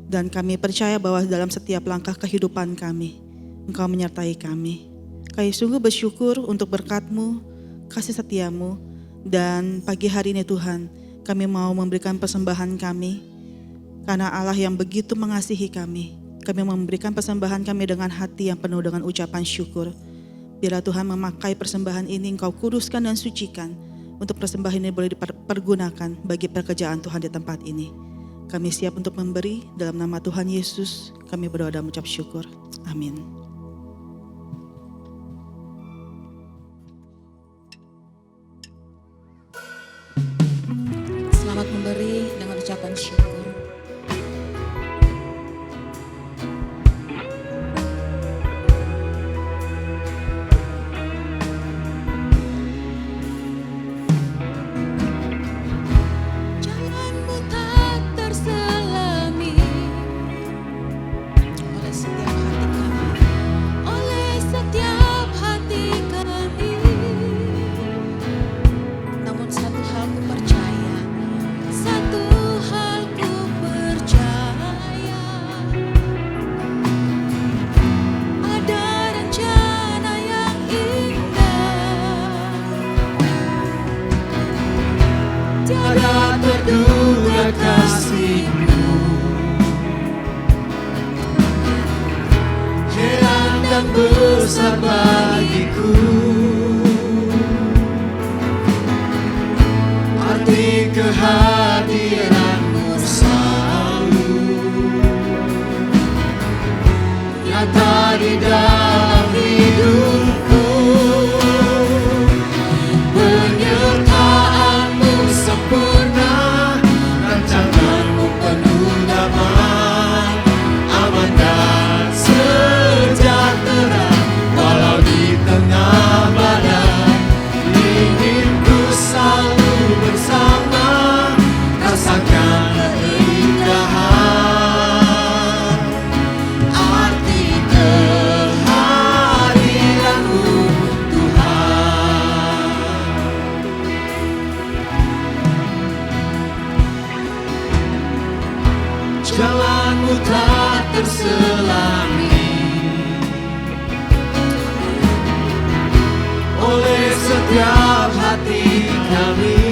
Dan kami percaya bahwa dalam setiap langkah kehidupan kami, Engkau menyertai kami. Kami sungguh bersyukur untuk berkat-Mu, kasih setia-Mu, dan pagi hari ini Tuhan, kami mau memberikan persembahan kami, karena Allah yang begitu mengasihi kami memberikan persembahan kami dengan hati yang penuh dengan ucapan syukur. Bila Tuhan memakai persembahan ini, Engkau kuduskan dan sucikan, untuk persembahan ini boleh dipergunakan bagi pekerjaan Tuhan di tempat ini. Kami siap untuk memberi, dalam nama Tuhan Yesus, kami berdoa dan mengucap syukur. Amin. Selamat memberi dengan ucapan syukur. Jalanmu tak terselami oleh setiap hati kami, oleh setiap hati kami. Namun satu hal ku percaya, satu hal ku percaya, ada rencana yang indah, tiada terduga kasih-Mu, heran dan besar bagiku. Arti kehadiran-Mu selalu nyata di dalam hidupku. Penyertaanmu sempurna, rancanganmu penuh damai, aman dan sejahtera walau di tengah badai. Inginku selalu bersama, rasakan keindahan arti kehadiranmu Tuhan. Jalanmu tak terselangi oleh setiap hati kami.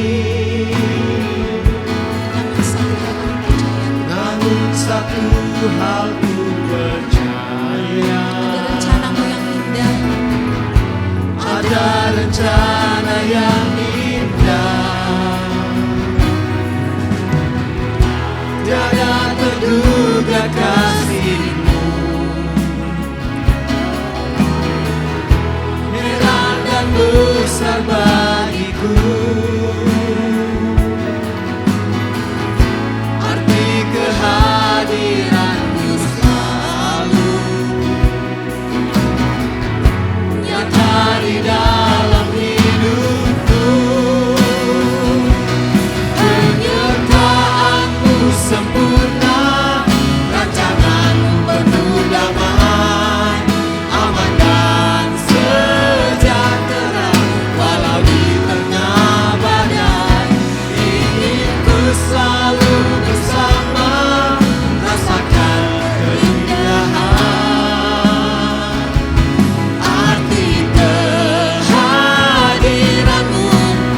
Namun satu hal ku percaya, Rencanamu yang indah, ada rencana yang indah. Tiada terduga kasih-Mu, heran dan besar bagiku. Arti kehadiran-Mu selalu nyata di dalam hidupku. Penyertaan-Mu sempurna, rancangan-Mu penuh damai, aman dan sejahtera walau di tengah badai. Ingin ku selalu bersama, rasakan keindahan arti kehadiran-Mu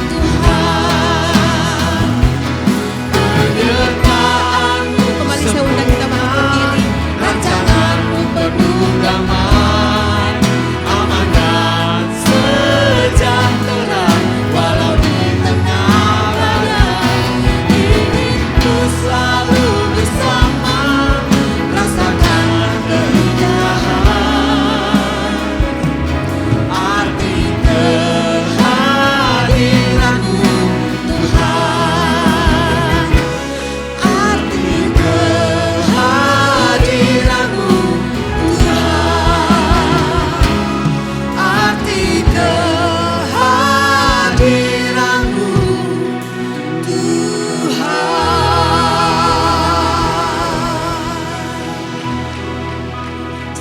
Tuhan. Penyertaan-Mu kembali saya undang kita bangkit berdiri. rancangan-Mu penuh damai, aman dan sejahtera walau di tengah badai. Ingin ku selalu bersama, rasakan keindahan arti kehadiran-Mu Tuhan. Arti kehadiran-Mu Tuhan. Arti kehadiran-Mu Tuhan.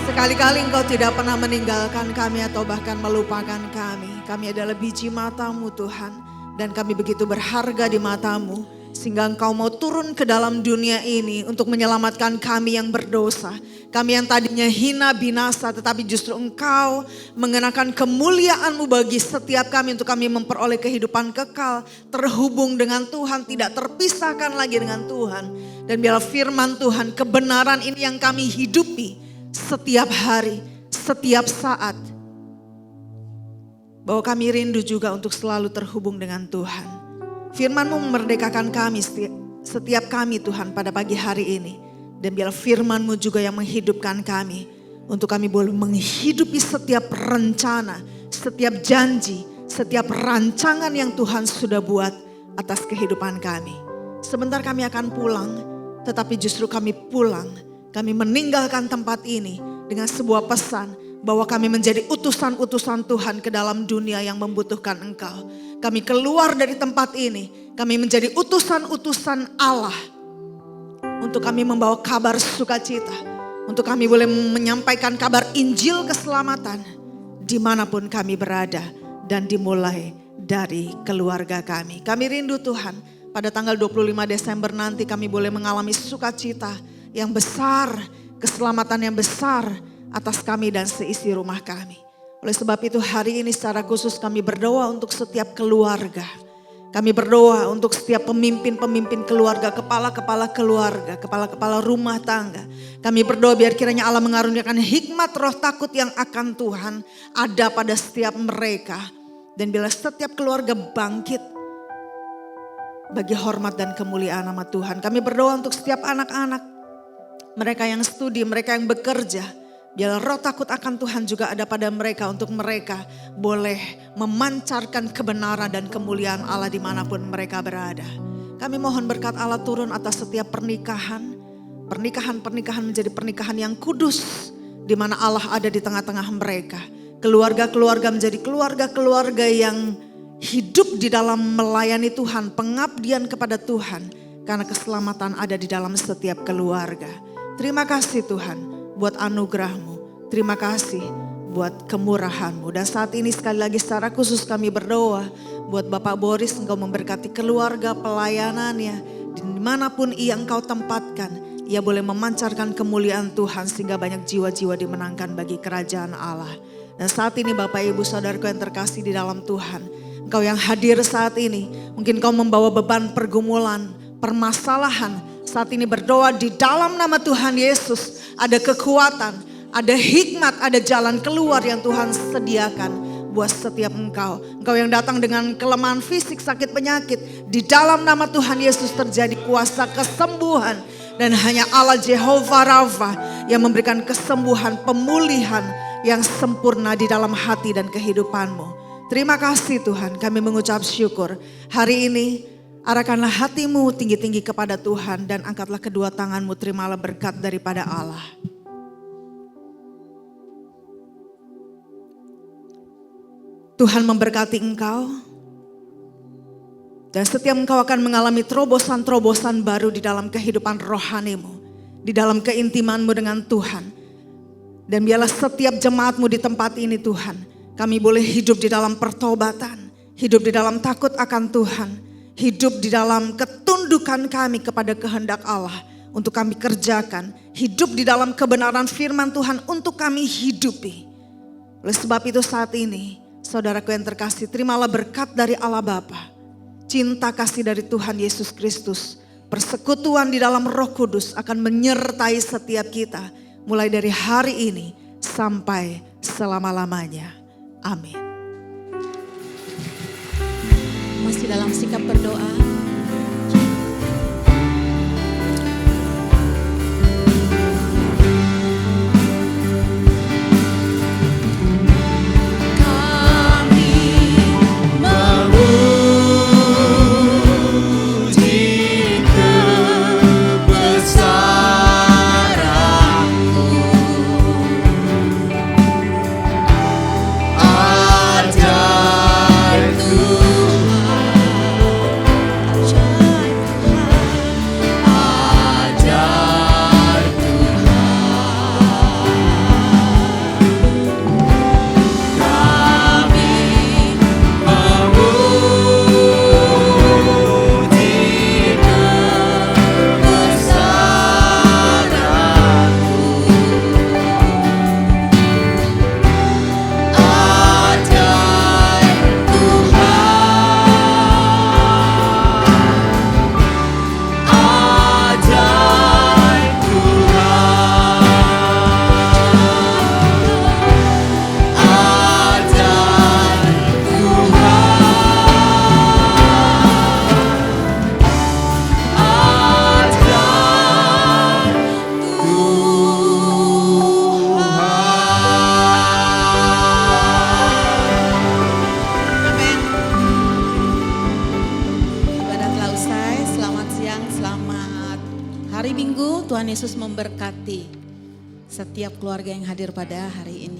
Sekali-kali Engkau tidak pernah meninggalkan kami atau bahkan melupakan kami. Kami adalah biji mata-Mu Tuhan. Dan kami begitu berharga di mata-Mu. Sehingga Engkau mau turun ke dalam dunia ini untuk menyelamatkan kami yang berdosa. Kami yang tadinya hina binasa, tetapi justru Engkau mengenakan kemuliaan-Mu bagi setiap kami untuk kami memperoleh kehidupan kekal. Terhubung dengan Tuhan, tidak terpisahkan lagi dengan Tuhan. Dan biarlah firman Tuhan, kebenaran ini yang kami hidupi setiap hari, setiap saat. Bahwa kami rindu juga untuk selalu terhubung dengan Tuhan. Firman-Mu memerdekakan kami, setiap kami Tuhan pada pagi hari ini. Dan biar firman-Mu juga yang menghidupkan kami. Untuk kami boleh menghidupi setiap rencana, setiap janji, setiap rancangan yang Tuhan sudah buat atas kehidupan kami. Sebentar kami akan pulang, tetapi justru kami pulang. Kami meninggalkan tempat ini dengan sebuah pesan bahwa kami menjadi utusan-utusan Tuhan ke dalam dunia yang membutuhkan Engkau. Kami keluar dari tempat ini, kami menjadi utusan-utusan Allah. Untuk kami membawa kabar sukacita, untuk kami boleh menyampaikan kabar Injil keselamatan dimanapun kami berada dan dimulai dari keluarga kami. Kami rindu Tuhan, pada tanggal 25 Desember nanti kami boleh mengalami sukacita yang besar, keselamatan yang besar atas kami dan seisi rumah kami. Oleh sebab itu hari ini secara khusus kami berdoa untuk setiap keluarga. Kami berdoa untuk setiap pemimpin-pemimpin keluarga, kepala-kepala keluarga, kepala-kepala rumah tangga. Kami berdoa biar kiranya Allah mengaruniakan hikmat roh takut yang akan Tuhan ada pada setiap mereka. Dan bila setiap keluarga bangkit bagi hormat dan kemuliaan nama Tuhan. Kami berdoa untuk setiap anak-anak mereka yang studi, mereka yang bekerja. Biarlah roh takut akan Tuhan juga ada pada mereka untuk mereka boleh memancarkan kebenaran dan kemuliaan Allah dimanapun mereka berada. Kami mohon berkat Allah turun atas setiap pernikahan. Pernikahan menjadi pernikahan yang kudus di mana Allah ada di tengah-tengah mereka. Keluarga-keluarga menjadi keluarga-keluarga yang hidup di dalam melayani Tuhan, pengabdian kepada Tuhan. Karena keselamatan ada di dalam setiap keluarga. Terima kasih Tuhan buat anugerah-Mu. Terima kasih buat kemurahan-Mu. Dan saat ini sekali lagi secara khusus kami berdoa buat Bapak Boris, Engkau memberkati keluarga pelayanannya. Dimanapun ia Engkau tempatkan, ia boleh memancarkan kemuliaan Tuhan sehingga banyak jiwa-jiwa dimenangkan bagi kerajaan Allah. Dan saat ini Bapak Ibu Saudaraku yang terkasih di dalam Tuhan, Engkau yang hadir saat ini, mungkin Engkau membawa beban pergumulan, permasalahan. Saat ini berdoa di dalam nama Tuhan Yesus, ada kekuatan, ada hikmat, ada jalan keluar yang Tuhan sediakan buat setiap engkau. Engkau yang datang dengan kelemahan fisik, sakit, penyakit. Di dalam nama Tuhan Yesus terjadi kuasa kesembuhan. Dan hanya Allah Jehovah Rafa yang memberikan kesembuhan, pemulihan yang sempurna di dalam hati dan kehidupanmu. Terima kasih Tuhan, kami mengucap syukur. Hari ini arahkanlah hatimu tinggi-tinggi kepada Tuhan dan angkatlah kedua tanganmu, terimalah berkat daripada Allah. Tuhan memberkati engkau dan setiap engkau akan mengalami terobosan-terobosan baru di dalam kehidupan rohanimu, di dalam keintimanmu dengan Tuhan. Dan biarlah setiap jemaatmu di tempat ini Tuhan, kami boleh hidup di dalam pertobatan, hidup di dalam takut akan Tuhan, hidup di dalam ketundukan kami kepada kehendak Allah untuk kami kerjakan. Hidup di dalam kebenaran firman Tuhan untuk kami hidupi. Oleh sebab itu saat ini, saudaraku yang terkasih, terimalah berkat dari Allah Bapa, cinta kasih dari Tuhan Yesus Kristus, persekutuan di dalam Roh Kudus akan menyertai setiap kita mulai dari hari ini sampai selama-lamanya. Amin. Masih dalam sikap berdoa. Hari Minggu, Tuhan Yesus memberkati setiap keluarga yang hadir pada hari ini.